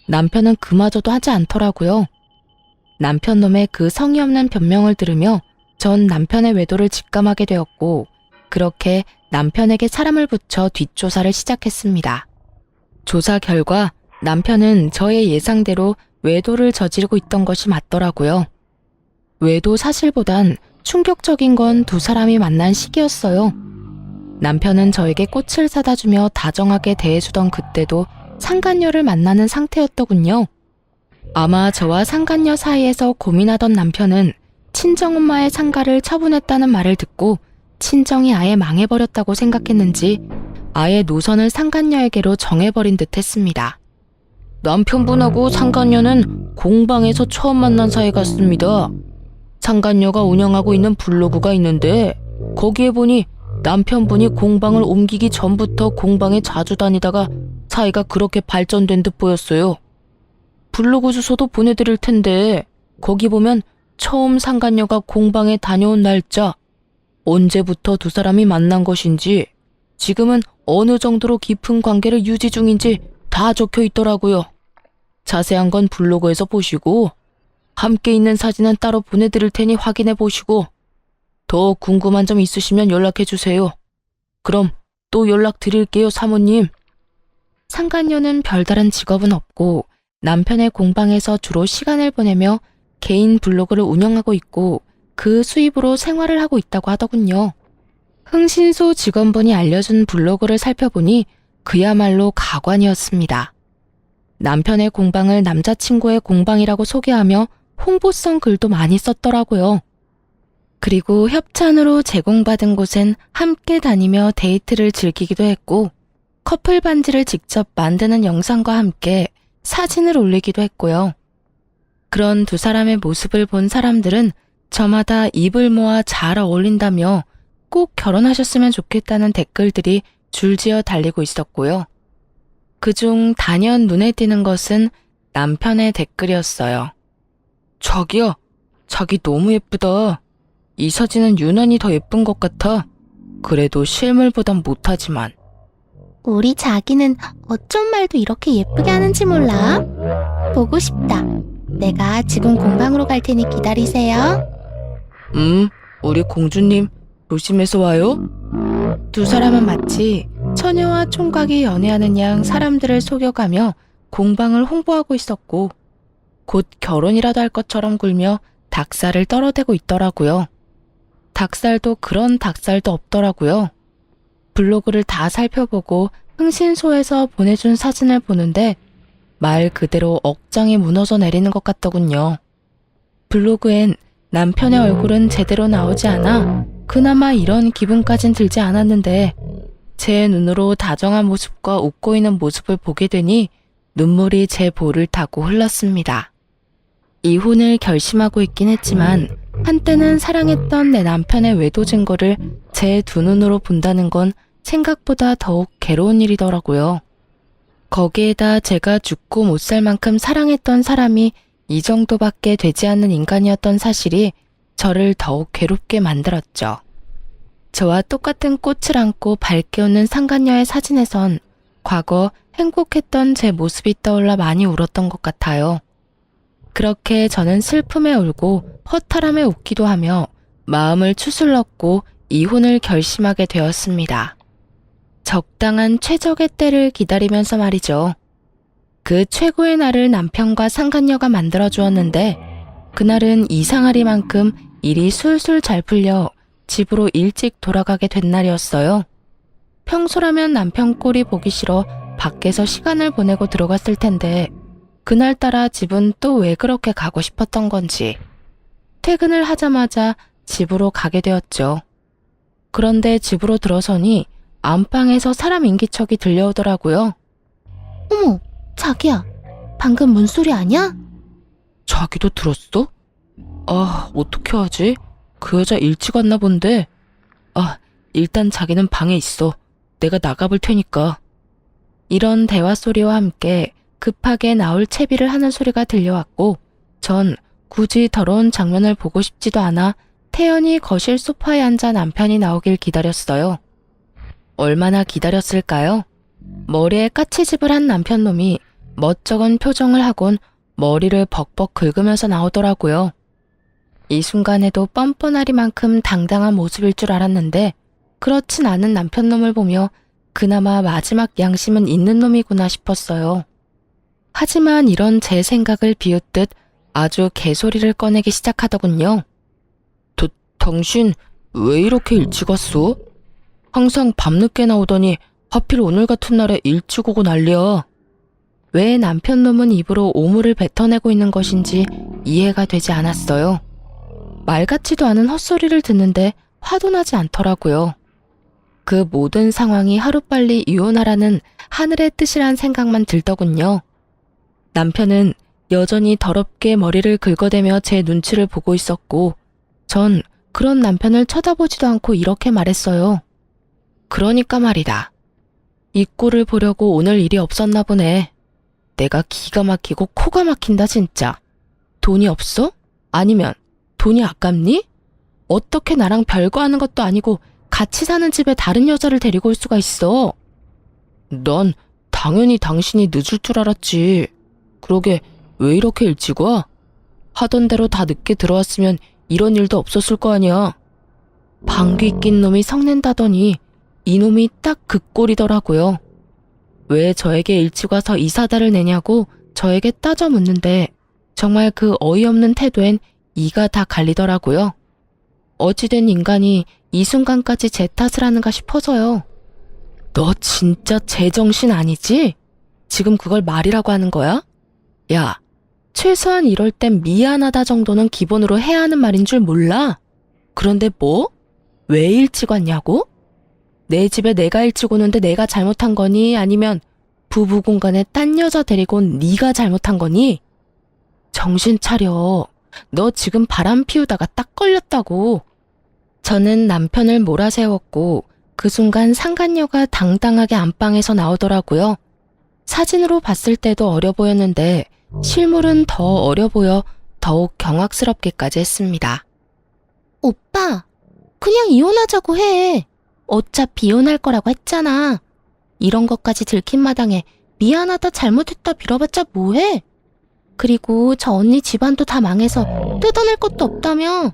남편은 그마저도 하지 않더라고요. 남편 놈의 그 성의 없는 변명을 들으며 전 남편의 외도를 직감하게 되었고 그렇게 남편에게 사람을 붙여 뒷조사를 시작했습니다. 조사 결과 남편은 저의 예상대로 외도를 저지르고 있던 것이 맞더라고요. 외도 사실보단 충격적인 건 두 사람이 만난 시기였어요. 남편은 저에게 꽃을 사다 주며 다정하게 대해주던 그때도 상간녀를 만나는 상태였더군요. 아마 저와 상간녀 사이에서 고민하던 남편은 친정엄마의 상가를 처분했다는 말을 듣고 친정이 아예 망해버렸다고 생각했는지 아예 노선을 상간녀에게로 정해버린 듯 했습니다. 남편분하고 상간녀는 공방에서 처음 만난 사이 같습니다. 상간녀가 운영하고 있는 블로그가 있는데 거기에 보니 남편분이 공방을 옮기기 전부터 공방에 자주 다니다가 사이가 그렇게 발전된 듯 보였어요. 블로그 주소도 보내드릴 텐데 거기 보면 처음 상간녀가 공방에 다녀온 날짜, 언제부터 두 사람이 만난 것인지, 지금은 어느 정도로 깊은 관계를 유지 중인지 다 적혀 있더라고요. 자세한 건 블로그에서 보시고 함께 있는 사진은 따로 보내드릴 테니 확인해 보시고 더 궁금한 점 있으시면 연락해 주세요. 그럼 또 연락 드릴게요, 사모님. 상간녀는 별다른 직업은 없고 남편의 공방에서 주로 시간을 보내며 개인 블로그를 운영하고 있고 그 수입으로 생활을 하고 있다고 하더군요. 흥신소 직원분이 알려준 블로그를 살펴보니 그야말로 가관이었습니다. 남편의 공방을 남자친구의 공방이라고 소개하며 홍보성 글도 많이 썼더라고요. 그리고 협찬으로 제공받은 곳엔 함께 다니며 데이트를 즐기기도 했고 커플 반지를 직접 만드는 영상과 함께 사진을 올리기도 했고요. 그런 두 사람의 모습을 본 사람들은 저마다 입을 모아 잘 어울린다며 꼭 결혼하셨으면 좋겠다는 댓글들이 줄지어 달리고 있었고요. 그중 단연 눈에 띄는 것은 남편의 댓글이었어요. 자기야, 자기 너무 예쁘다. 이 사진은 유난히 더 예쁜 것 같아. 그래도 실물보단 못하지만. 우리 자기는 어쩜 말도 이렇게 예쁘게 하는지 몰라. 보고 싶다. 내가 지금 공방으로 갈 테니 기다리세요. 우리 공주님 조심해서 와요. 두 사람은 마치 처녀와 총각이 연애하는 양 사람들을 속여가며 공방을 홍보하고 있었고 곧 결혼이라도 할 것처럼 굴며 닭살을 떨어대고 있더라고요. 닭살도 그런 닭살도 없더라고요. 블로그를 다 살펴보고 흥신소에서 보내준 사진을 보는데 말 그대로 억장이 무너져 내리는 것 같더군요. 블로그엔 남편의 얼굴은 제대로 나오지 않아 그나마 이런 기분까진 들지 않았는데 제 눈으로 다정한 모습과 웃고 있는 모습을 보게 되니 눈물이 제 볼을 타고 흘렀습니다. 이혼을 결심하고 있긴 했지만 한때는 사랑했던 내 남편의 외도 증거를 제 두 눈으로 본다는 건 생각보다 더욱 괴로운 일이더라고요. 거기에다 제가 죽고 못 살 만큼 사랑했던 사람이 이 정도밖에 되지 않는 인간이었던 사실이 저를 더욱 괴롭게 만들었죠. 저와 똑같은 꽃을 안고 밝게 웃는 상간녀의 사진에선 과거 행복했던 제 모습이 떠올라 많이 울었던 것 같아요. 그렇게 저는 슬픔에 울고 허탈함에 웃기도 하며 마음을 추슬렀고 이혼을 결심하게 되었습니다. 적당한 최적의 때를 기다리면서 말이죠. 그 최고의 날을 남편과 상간녀가 만들어 주었는데 그날은 이상하리만큼 일이 술술 잘 풀려 집으로 일찍 돌아가게 된 날이었어요. 평소라면 남편 꼴이 보기 싫어 밖에서 시간을 보내고 들어갔을 텐데 그날따라 집은 또 왜 그렇게 가고 싶었던 건지 퇴근을 하자마자 집으로 가게 되었죠. 그런데 집으로 들어서니 안방에서 사람 인기척이 들려오더라고요. 어머, 자기야. 방금 문소리 아니야? 자기도 들었어? 아, 어떻게 하지? 그 여자 일찍 왔나 본데. 아, 일단 자기는 방에 있어. 내가 나가볼 테니까. 이런 대화 소리와 함께 급하게 나올 채비를 하는 소리가 들려왔고 전 굳이 더러운 장면을 보고 싶지도 않아 태연히 거실 소파에 앉아 남편이 나오길 기다렸어요. 얼마나 기다렸을까요? 머리에 까치집을 한 남편놈이 멋쩍은 표정을 하곤 머리를 벅벅 긁으면서 나오더라고요. 이 순간에도 뻔뻔하리만큼 당당한 모습일 줄 알았는데 그렇진 않은 남편놈을 보며 그나마 마지막 양심은 있는 놈이구나 싶었어요. 하지만 이런 제 생각을 비웃듯 아주 개소리를 꺼내기 시작하더군요. 당신 왜 이렇게 일찍 왔어? 항상 밤늦게 나오더니 하필 오늘 같은 날에 일찍 오고 난리야. 왜 남편놈은 입으로 오물을 뱉어내고 있는 것인지 이해가 되지 않았어요. 말 같지도 않은 헛소리를 듣는데 화도 나지 않더라고요. 그 모든 상황이 하루빨리 이혼하라는 하늘의 뜻이란 생각만 들더군요. 남편은 여전히 더럽게 머리를 긁어대며 제 눈치를 보고 있었고 전 그런 남편을 쳐다보지도 않고 이렇게 말했어요. 그러니까 말이다. 이 꼴을 보려고 오늘 일이 없었나 보네. 내가 기가 막히고 코가 막힌다 진짜. 돈이 없어? 아니면 돈이 아깝니? 어떻게 나랑 별거 하는 것도 아니고 같이 사는 집에 다른 여자를 데리고 올 수가 있어? 난 당연히 당신이 늦을 줄 알았지. 그러게 왜 이렇게 일찍 와? 하던 대로 다 늦게 들어왔으면 이런 일도 없었을 거 아니야. 방귀 낀 놈이 성낸다더니 이놈이 딱 그 꼴이더라고요. 왜 저에게 일찍 와서 이 사달을 내냐고 저에게 따져 묻는데 정말 그 어이없는 태도엔 이가 다 갈리더라고요. 어찌된 인간이 이 순간까지 제 탓을 하는가 싶어서요. 너 진짜 제정신 아니지? 지금 그걸 말이라고 하는 거야? 야, 최소한 이럴 땐 미안하다 정도는 기본으로 해야 하는 말인 줄 몰라? 그런데 뭐? 왜 일찍 왔냐고? 내 집에 내가 일찍 오는데 내가 잘못한 거니? 아니면 부부 공간에 딴 여자 데리고 온 네가 잘못한 거니? 정신 차려. 너 지금 바람 피우다가 딱 걸렸다고. 저는 남편을 몰아세웠고 그 순간 상간녀가 당당하게 안방에서 나오더라고요. 사진으로 봤을 때도 어려 보였는데 실물은 더 어려 보여 더욱 경악스럽기까지 했습니다. 오빠, 그냥 이혼하자고 해. 어차피 이혼할 거라고 했잖아. 이런 것까지 들킨 마당에 미안하다 잘못했다 빌어봤자 뭐해? 그리고 저 언니 집안도 다 망해서 뜯어낼 것도 없다며.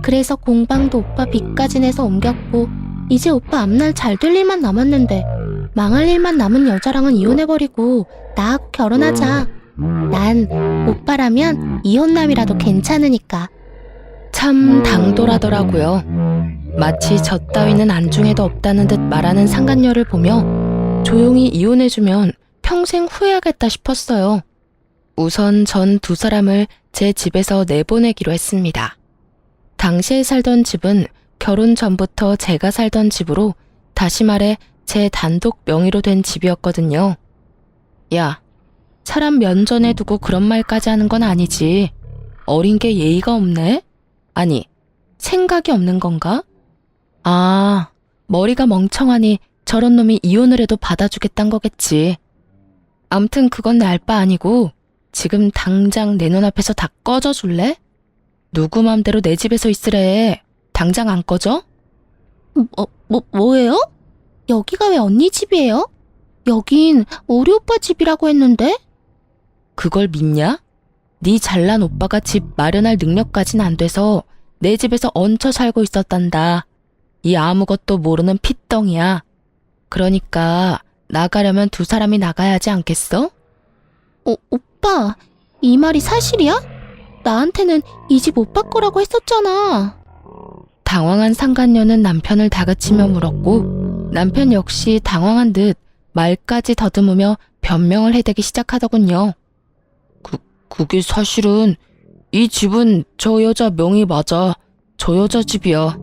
그래서 공방도 오빠 빚까지 내서 옮겼고 이제 오빠 앞날 잘 될 일만 남았는데 망할 일만 남은 여자랑은 이혼해버리고 나하고 결혼하자. 난 오빠라면 이혼남이라도 괜찮으니까. 참 당돌하더라고요. 마치 저 따위는 안중에도 없다는 듯 말하는 상간녀를 보며 조용히 이혼해주면 평생 후회하겠다 싶었어요. 우선 전 두 사람을 제 집에서 내보내기로 했습니다. 당시에 살던 집은 결혼 전부터 제가 살던 집으로, 다시 말해 제 단독 명의로 된 집이었거든요. 야, 사람 면전에 두고 그런 말까지 하는 건 아니지. 어린 게 예의가 없네? 아니, 생각이 없는 건가? 아, 머리가 멍청하니 저런 놈이 이혼을 해도 받아주겠단 거겠지. 암튼 그건 내 알 바 아니고 지금 당장 내 눈앞에서 다 꺼져 줄래? 누구 맘대로 내 집에서 있으래. 당장 안 꺼져? 뭐예요? 여기가 왜 언니 집이에요? 여긴 우리 오빠 집이라고 했는데? 그걸 믿냐? 네 잘난 오빠가 집 마련할 능력까진 안 돼서 내 집에서 얹혀 살고 있었단다. 이 아무것도 모르는 핏덩이야. 그러니까 나가려면 두 사람이 나가야 하지 않겠어? 오빠, 이 말이 사실이야? 나한테는 이 집 오빠 거라고 했었잖아. 당황한 상간녀는 남편을 다그치며 물었고, 남편 역시 당황한 듯 말까지 더듬으며 변명을 해대기 시작하더군요. 그게 사실은 이 집은 저 여자 명의 맞아. 저 여자 집이야.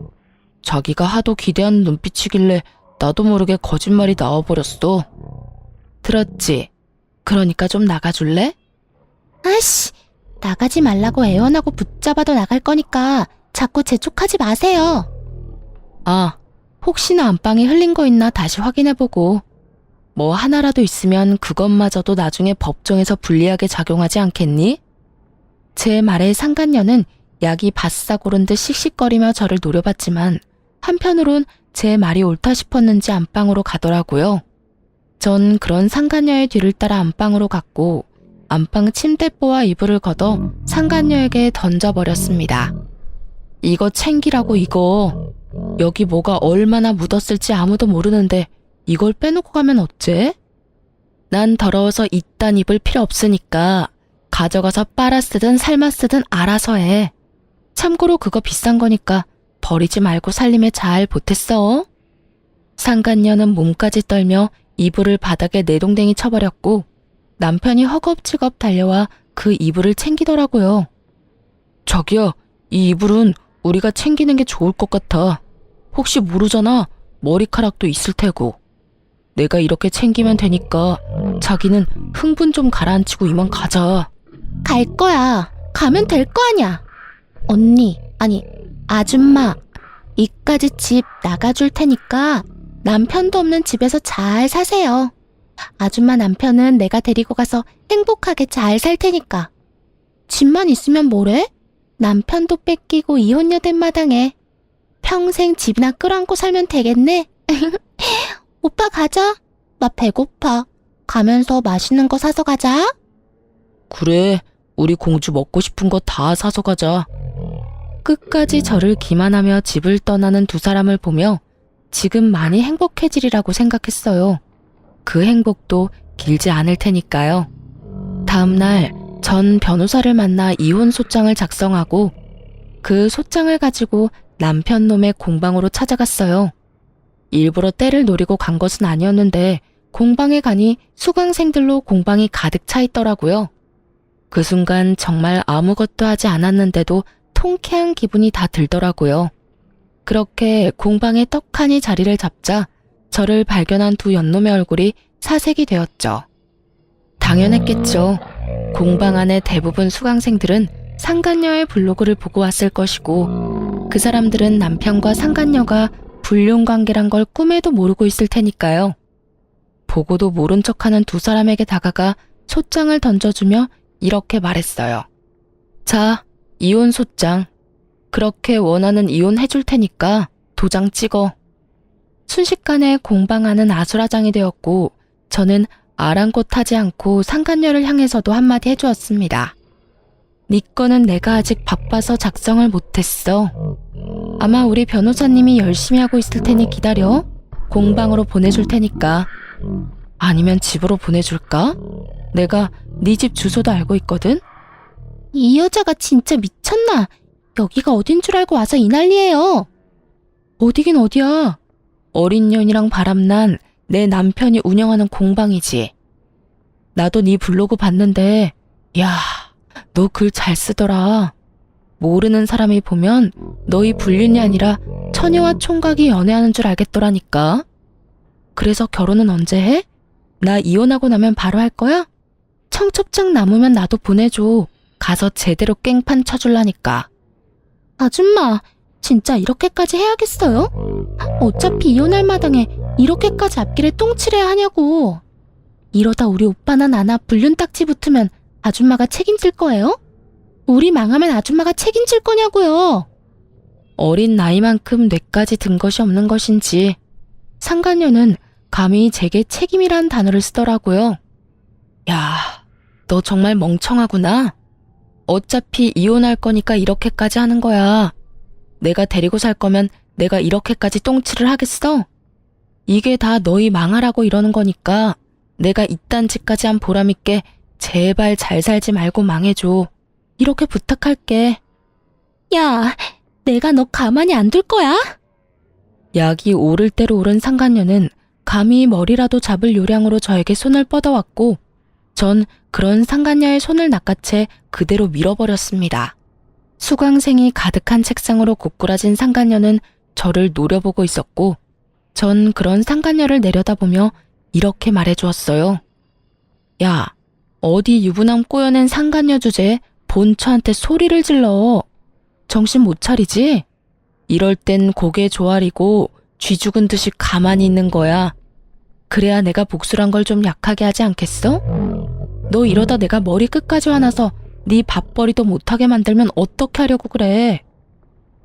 자기가 하도 기대하는 눈빛이길래 나도 모르게 거짓말이 나와버렸어. 들었지? 그러니까 좀 나가줄래? 아이씨, 나가지 말라고 애원하고 붙잡아도 나갈 거니까 자꾸 재촉하지 마세요. 아, 혹시나 안방에 흘린 거 있나 다시 확인해보고, 뭐 하나라도 있으면 그것마저도 나중에 법정에서 불리하게 작용하지 않겠니? 제 말에 상간녀는 약이 바싹 오른 듯 씩씩거리며 저를 노려봤지만 한편으론 제 말이 옳다 싶었는지 안방으로 가더라고요. 전 그런 상간녀의 뒤를 따라 안방으로 갔고 안방 침대보와 이불을 걷어 상간녀에게 던져버렸습니다. 이거 챙기라고 이거. 여기 뭐가 얼마나 묻었을지 아무도 모르는데 이걸 빼놓고 가면 어째? 난 더러워서 이딴 입을 필요 없으니까 가져가서 빨아 쓰든 삶아 쓰든 알아서 해. 참고로 그거 비싼 거니까 버리지 말고 살림에 잘 보탰어. 상간녀는 몸까지 떨며 이불을 바닥에 내동댕이 쳐버렸고 남편이 허겁지겁 달려와 그 이불을 챙기더라고요. 자기야, 이 이불은 우리가 챙기는 게 좋을 것 같아. 혹시 모르잖아. 머리카락도 있을 테고. 내가 이렇게 챙기면 되니까 자기는 흥분 좀 가라앉히고 이만 가자. 갈 거야. 가면 될 거 아냐. 언니, 아니, 아줌마, 이까지 집 나가줄 테니까 남편도 없는 집에서 잘 사세요. 아줌마 남편은 내가 데리고 가서 행복하게 잘 살 테니까. 집만 있으면 뭐래? 남편도 뺏기고 이혼녀 된 마당에 평생 집이나 끌어안고 살면 되겠네. 오빠 가자. 나 배고파. 가면서 맛있는 거 사서 가자. 그래, 우리 공주 먹고 싶은 거 다 사서 가자. 끝까지 저를 기만하며 집을 떠나는 두 사람을 보며 지금 많이 행복해지리라고 생각했어요. 그 행복도 길지 않을 테니까요. 다음 날 전 변호사를 만나 이혼 소장을 작성하고 그 소장을 가지고 남편 놈의 공방으로 찾아갔어요. 일부러 때를 노리고 간 것은 아니었는데 공방에 가니 수강생들로 공방이 가득 차 있더라고요. 그 순간 정말 아무것도 하지 않았는데도 통쾌한 기분이 다 들더라고요. 그렇게 공방에 떡하니 자리를 잡자 저를 발견한 두 연놈의 얼굴이 사색이 되었죠. 당연했겠죠. 공방 안의 대부분 수강생들은 상간녀의 블로그를 보고 왔을 것이고 그 사람들은 남편과 상간녀가 불륜관계란 걸 꿈에도 모르고 있을 테니까요. 보고도 모른 척하는 두 사람에게 다가가 소장을 던져주며 이렇게 말했어요. 자, 이혼 소장. 그렇게 원하는 이혼 해줄 테니까 도장 찍어. 순식간에 공방 안은 아수라장이 되었고 저는 아랑곳하지 않고 상간녀를 향해서도 한마디 해주었습니다. 네 거는 내가 아직 바빠서 작성을 못했어. 아마 우리 변호사님이 열심히 하고 있을 테니 기다려. 공방으로 보내줄 테니까. 아니면 집으로 보내줄까? 내가 네 집 주소도 알고 있거든? 이 여자가 진짜 미쳤나? 여기가 어딘 줄 알고 와서 이 난리예요. 어디긴 어디야. 어린 년이랑 바람난 내 남편이 운영하는 공방이지. 나도 네 블로그 봤는데 야, 너 글 잘 쓰더라. 모르는 사람이 보면 너희 불륜이 아니라 처녀와 총각이 연애하는 줄 알겠더라니까. 그래서 결혼은 언제 해? 나 이혼하고 나면 바로 할 거야? 청첩장 남으면 나도 보내줘. 가서 제대로 깽판 쳐줄라니까. 아줌마, 진짜 이렇게까지 해야겠어요? 어차피 이혼할 마당에 이렇게까지 앞길에 똥칠해야 하냐고. 이러다 우리 오빠나 나나 불륜 딱지 붙으면 아줌마가 책임질 거예요? 우리 망하면 아줌마가 책임질 거냐고요. 어린 나이만큼 뇌까지 든 것이 없는 것인지 상간녀는 감히 제게 책임이란 단어를 쓰더라고요. 야, 너 정말 멍청하구나. 어차피 이혼할 거니까 이렇게까지 하는 거야. 내가 데리고 살 거면 내가 이렇게까지 똥칠을 하겠어? 이게 다 너희 망하라고 이러는 거니까 내가 이딴 짓까지 한 보람 있게 제발 잘 살지 말고 망해줘. 이렇게 부탁할게. 야, 내가 너 가만히 안 둘 거야? 약이 오를 대로 오른 상간녀는 감히 머리라도 잡을 요량으로 저에게 손을 뻗어왔고 전 그런 상간녀의 손을 낚아채 그대로 밀어버렸습니다. 수강생이 가득한 책상으로 고꾸라진 상간녀는 저를 노려보고 있었고 전 그런 상간녀를 내려다보며 이렇게 말해주었어요. 야, 어디 유부남 꼬여낸 상간녀 주제에 본처한테 소리를 질러. 정신 못 차리지? 이럴 땐 고개 조아리고 쥐 죽은 듯이 가만히 있는 거야. 그래야 내가 복수란 걸 좀 약하게 하지 않겠어? 너 이러다 내가 머리 끝까지 화나서 네 밥벌이도 못하게 만들면 어떻게 하려고 그래?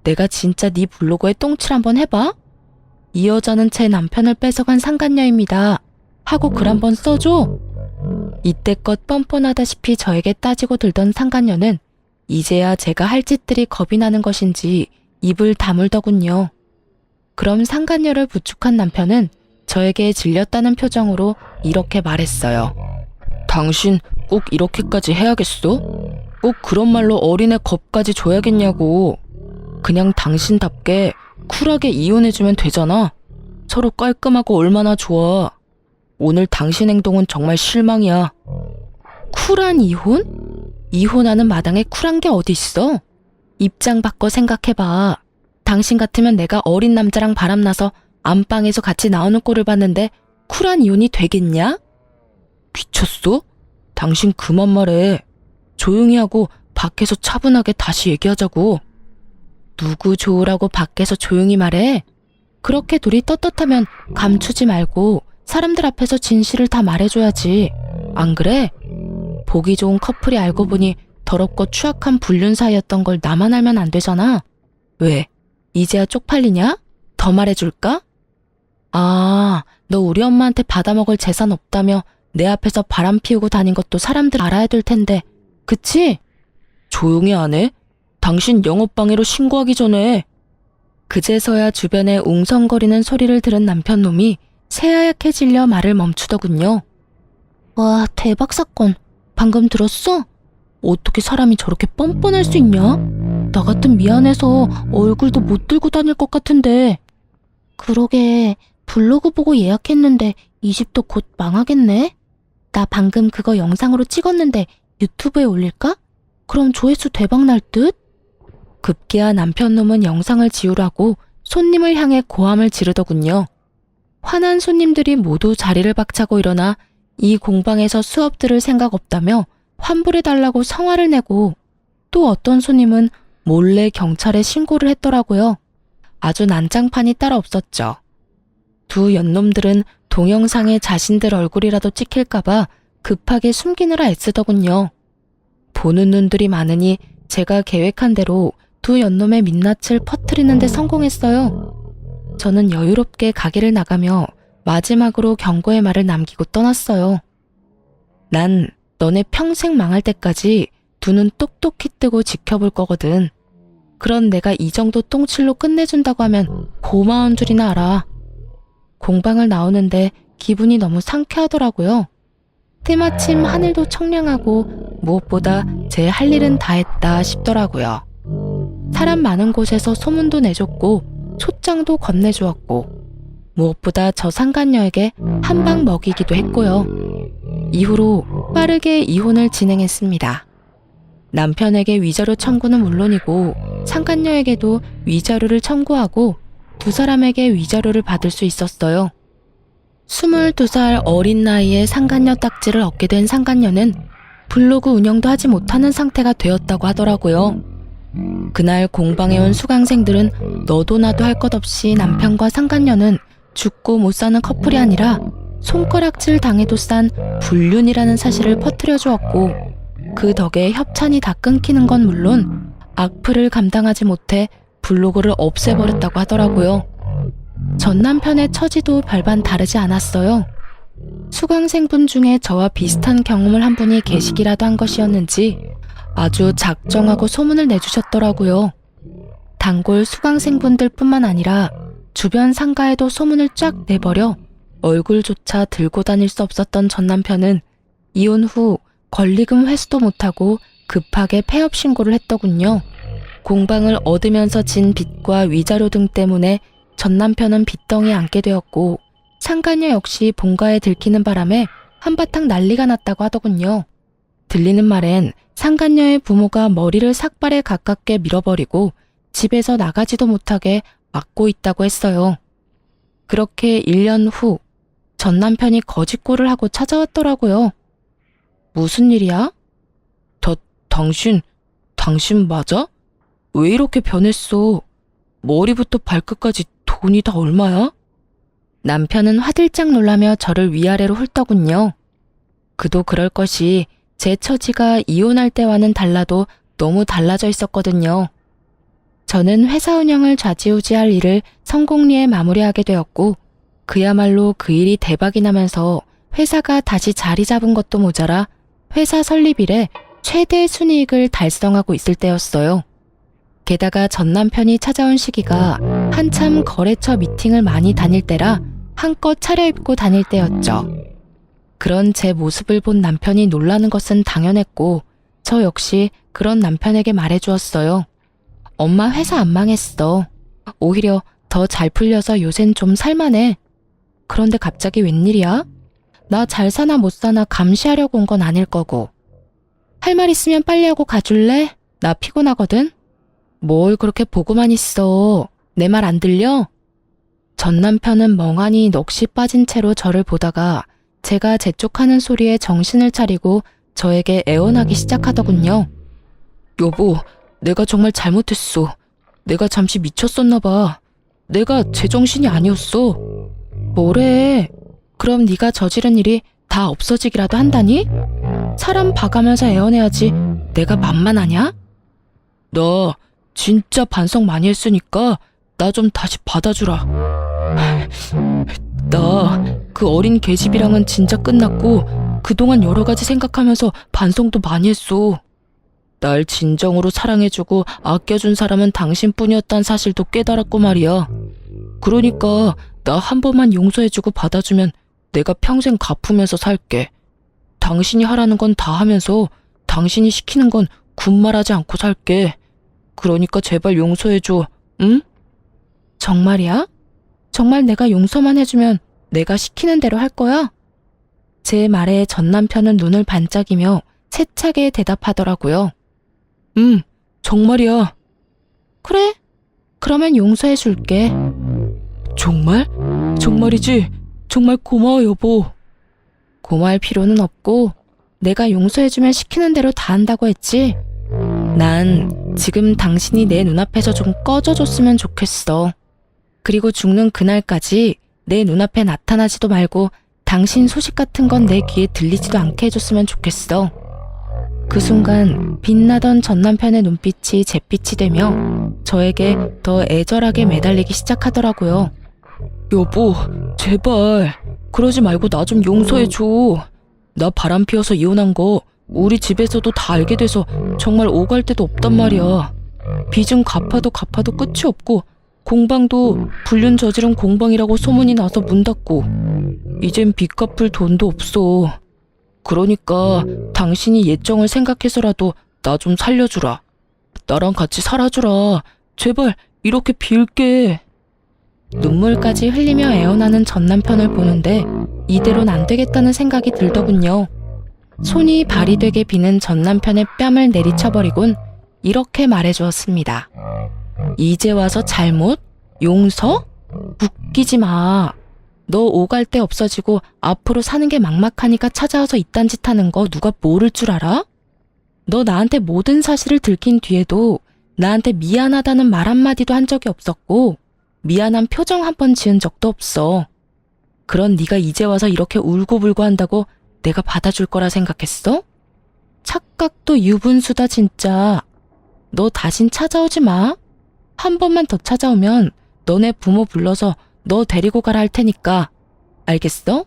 내가 진짜 네 블로그에 똥칠 한번 해봐? 이 여자는 제 남편을 뺏어간 상간녀입니다. 하고 글 한번 써줘. 이때껏 뻔뻔하다시피 저에게 따지고 들던 상간녀는 이제야 제가 할 짓들이 겁이 나는 것인지 입을 다물더군요. 그럼 상간녀를 부축한 남편은 저에게 질렸다는 표정으로 이렇게 말했어요. 당신 꼭 이렇게까지 해야겠어? 꼭 그런 말로 어린애 겁까지 줘야겠냐고. 그냥 당신답게 쿨하게 이혼해주면 되잖아. 서로 깔끔하고 얼마나 좋아. 오늘 당신 행동은 정말 실망이야. 쿨한 이혼? 이혼하는 마당에 쿨한 게 어디 있어? 입장 바꿔 생각해봐. 당신 같으면 내가 어린 남자랑 바람나서 안방에서 같이 나오는 꼴을 봤는데 쿨한 이혼이 되겠냐? 미쳤어? 당신 그만 말해. 조용히 하고 밖에서 차분하게 다시 얘기하자고. 누구 좋으라고 밖에서 조용히 말해? 그렇게 둘이 떳떳하면 감추지 말고 사람들 앞에서 진실을 다 말해줘야지. 안 그래? 보기 좋은 커플이 알고 보니 더럽고 추악한 불륜 사이였던 걸 나만 알면 안 되잖아. 왜? 이제야 쪽팔리냐? 더 말해줄까? 아, 너 우리 엄마한테 받아먹을 재산 없다며 내 앞에서 바람 피우고 다닌 것도 사람들 알아야 될 텐데. 그치? 조용히 안 해? 당신 영업방해로 신고하기 전에. 그제서야 주변에 웅성거리는 소리를 들은 남편 놈이 새하얗게 질려 말을 멈추더군요. 와, 대박 사건. 방금 들었어? 어떻게 사람이 저렇게 뻔뻔할 수 있냐? 나 같은 미안해서 얼굴도 못 들고 다닐 것 같은데. 그러게, 블로그 보고 예약했는데 이 집도 곧 망하겠네? 나 방금 그거 영상으로 찍었는데 유튜브에 올릴까? 그럼 조회수 대박 날 듯? 급기야 남편 놈은 영상을 지우라고 손님을 향해 고함을 지르더군요. 화난 손님들이 모두 자리를 박차고 일어나 이 공방에서 수업 들을 생각 없다며 환불해달라고 성화를 내고 또 어떤 손님은 몰래 경찰에 신고를 했더라고요. 아주 난장판이 따로 없었죠. 두 연놈들은 동영상에 자신들 얼굴이라도 찍힐까봐 급하게 숨기느라 애쓰더군요. 보는 눈들이 많으니 제가 계획한 대로 두 연놈의 민낯을 퍼뜨리는 데 성공했어요. 저는 여유롭게 가게를 나가며 마지막으로 경고의 말을 남기고 떠났어요. 난 너네 평생 망할 때까지 두 눈 똑똑히 뜨고 지켜볼 거거든. 그런 내가 이 정도 똥칠로 끝내준다고 하면 고마운 줄이나 알아. 공방을 나오는데 기분이 너무 상쾌하더라고요. 때마침 하늘도 청량하고 무엇보다 제 할 일은 다 했다 싶더라고요. 사람 많은 곳에서 소문도 내줬고 초장도 건네주었고 무엇보다 저 상간녀에게 한 방 먹이기도 했고요. 이후로 빠르게 이혼을 진행했습니다. 남편에게 위자료 청구는 물론이고 상간녀에게도 위자료를 청구하고 두 사람에게 위자료를 받을 수 있었어요. 22살 어린 나이에 상간녀 딱지를 얻게 된 상간녀는 블로그 운영도 하지 못하는 상태가 되었다고 하더라고요. 그날 공방에 온 수강생들은 너도 나도 할 것 없이 남편과 상간녀는 죽고 못 사는 커플이 아니라 손가락질 당해도 싼 불륜이라는 사실을 퍼뜨려 주었고, 그 덕에 협찬이 다 끊기는 건 물론 악플을 감당하지 못해 블로그를 없애버렸다고 하더라고요. 전 남편의 처지도 별반 다르지 않았어요. 수강생분 중에 저와 비슷한 경험을 한 분이 계시기라도 한 것이었는지 아주 작정하고 소문을 내주셨더라고요. 단골 수강생분들 뿐만 아니라 주변 상가에도 소문을 쫙 내버려 얼굴조차 들고 다닐 수 없었던 전 남편은 이혼 후 권리금 회수도 못하고 급하게 폐업 신고를 했더군요. 공방을 얻으면서 진 빚과 위자료 등 때문에 전 남편은 빚덩이에 앉게 되었고, 상간녀 역시 본가에 들키는 바람에 한바탕 난리가 났다고 하더군요. 들리는 말엔 상간녀의 부모가 머리를 삭발에 가깝게 밀어버리고 집에서 나가지도 못하게 막고 있다고 했어요. 그렇게 1년 후 전 남편이 거짓골을 하고 찾아왔더라고요. 무슨 일이야? 당신 맞아? 왜 이렇게 변했어? 머리부터 발끝까지 돈이 다 얼마야? 남편은 화들짝 놀라며 저를 위아래로 훑더군요. 그도 그럴 것이 제 처지가 이혼할 때와는 달라도 너무 달라져 있었거든요. 저는 회사 운영을 좌지우지할 일을 성공리에 마무리하게 되었고, 그야말로 그 일이 대박이 나면서 회사가 다시 자리 잡은 것도 모자라 회사 설립 이래 최대 순이익을 달성하고 있을 때였어요. 게다가 전 남편이 찾아온 시기가 한참 거래처 미팅을 많이 다닐 때라 한껏 차려입고 다닐 때였죠. 그런 제 모습을 본 남편이 놀라는 것은 당연했고, 저 역시 그런 남편에게 말해주었어요. 엄마 회사 안 망했어. 오히려 더 잘 풀려서 요샌 좀 살만해. 그런데 갑자기 웬일이야? 나 잘 사나 못 사나 감시하려고 온 건 아닐 거고. 할 말 있으면 빨리 하고 가줄래? 나 피곤하거든. 뭘 그렇게 보고만 있어. 내 말 안 들려? 전 남편은 멍하니 넋이 빠진 채로 저를 보다가 제가 재촉하는 소리에 정신을 차리고 저에게 애원하기 시작하더군요. 여보, 내가 정말 잘못했어. 내가 잠시 미쳤었나 봐. 내가 제정신이 아니었어. 뭐래? 그럼 네가 저지른 일이 다 없어지기라도 한다니? 사람 봐가면서 애원해야지 내가 만만하냐? 나 진짜 반성 많이 했으니까 나 좀 다시 받아주라. 나 그 어린 계집이랑은 진짜 끝났고 그동안 여러 가지 생각하면서 반성도 많이 했어. 날 진정으로 사랑해주고 아껴준 사람은 당신뿐이었단 사실도 깨달았고 말이야. 그러니까 나 한 번만 용서해주고 받아주면 내가 평생 갚으면서 살게. 당신이 하라는 건 다 하면서 당신이 시키는 건 군말하지 않고 살게. 그러니까 제발 용서해줘, 응? 정말이야? 정말 내가 용서만 해주면 내가 시키는 대로 할 거야? 제 말에 전 남편은 눈을 반짝이며 세차게 대답하더라고요. 응, 정말이야. 그래? 그러면 용서해 줄게. 정말? 정말이지? 정말 고마워, 여보. 고마울 필요는 없고 내가 용서해주면 시키는 대로 다 한다고 했지? 난 지금 당신이 내 눈앞에서 좀 꺼져줬으면 좋겠어. 그리고 죽는 그날까지 내 눈앞에 나타나지도 말고 당신 소식 같은 건 내 귀에 들리지도 않게 해줬으면 좋겠어. 그 순간 빛나던 전 남편의 눈빛이 잿빛이 되며 저에게 더 애절하게 매달리기 시작하더라고요. 여보, 제발 그러지 말고 나 좀 용서해줘. 나 바람 피워서 이혼한 거 우리 집에서도 다 알게 돼서 정말 오갈 데도 없단 말이야. 빚은 갚아도 끝이 없고 공방도 불륜 저지른 공방이라고 소문이 나서 문 닫고 이젠 빚 갚을 돈도 없어. 그러니까 당신이 예정을 생각해서라도 나 좀 살려주라. 나랑 같이 살아주라. 제발 이렇게 빌게. 눈물까지 흘리며 애원하는 전 남편을 보는데 이대로는 안 되겠다는 생각이 들더군요. 손이 발이 되게 비는 전 남편의 뺨을 내리쳐버리곤 이렇게 말해주었습니다. 이제 와서 잘못? 용서? 웃기지 마. 너 오갈 데 없어지고 앞으로 사는 게 막막하니까 찾아와서 이딴 짓 하는 거 누가 모를 줄 알아? 너 나한테 모든 사실을 들킨 뒤에도 나한테 미안하다는 말 한마디도 한 적이 없었고 미안한 표정 한 번 지은 적도 없어. 그런 네가 이제 와서 이렇게 울고불고 한다고 내가 받아줄 거라 생각했어? 착각도 유분수다 진짜. 너 다신 찾아오지 마. 한 번만 더 찾아오면 너네 부모 불러서 너 데리고 가라 할 테니까. 알겠어?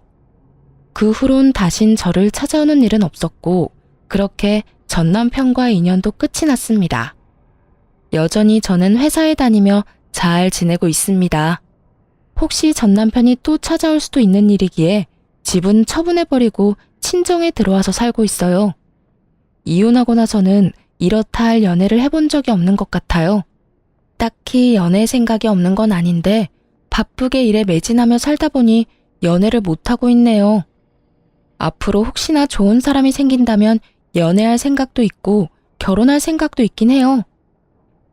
그 후론 다신 저를 찾아오는 일은 없었고 그렇게 전 남편과의 인연도 끝이 났습니다. 여전히 저는 회사에 다니며 잘 지내고 있습니다. 혹시 전 남편이 또 찾아올 수도 있는 일이기에 집은 처분해버리고 친정에 들어와서 살고 있어요. 이혼하고 나서는 이렇다 할 연애를 해본 적이 없는 것 같아요. 딱히 연애 생각이 없는 건 아닌데 바쁘게 일에 매진하며 살다 보니 연애를 못하고 있네요. 앞으로 혹시나 좋은 사람이 생긴다면 연애할 생각도 있고 결혼할 생각도 있긴 해요.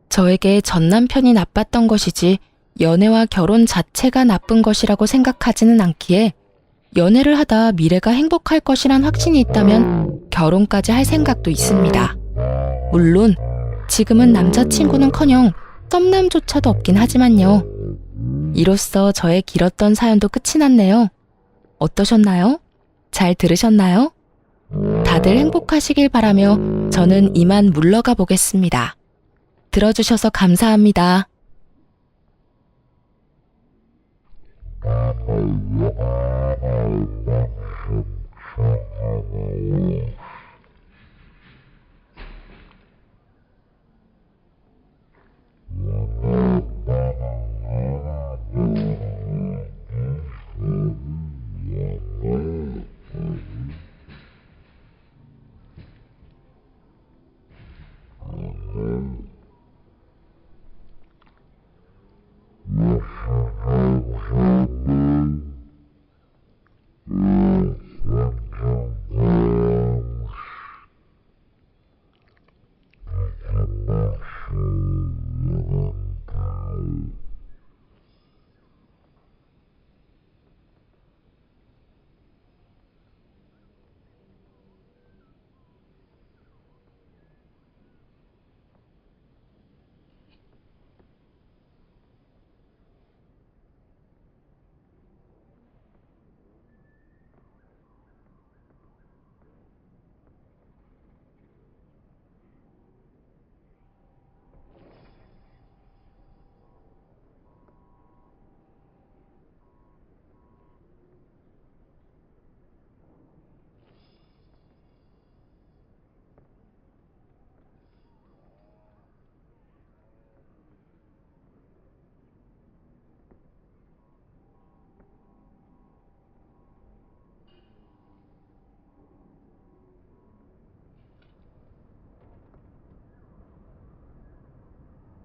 저에게 전 남편이 나빴던 것이지 연애와 결혼 자체가 나쁜 것이라고 생각하지는 않기에 연애를 하다 미래가 행복할 것이란 확신이 있다면 결혼까지 할 생각도 있습니다. 물론 지금은 남자친구는커녕 썸남조차도 없긴 하지만요. 이로써 저의 길었던 사연도 끝이 났네요. 어떠셨나요? 잘 들으셨나요? 다들 행복하시길 바라며 저는 이만 물러가 보겠습니다. 들어주셔서 감사합니다. Oh,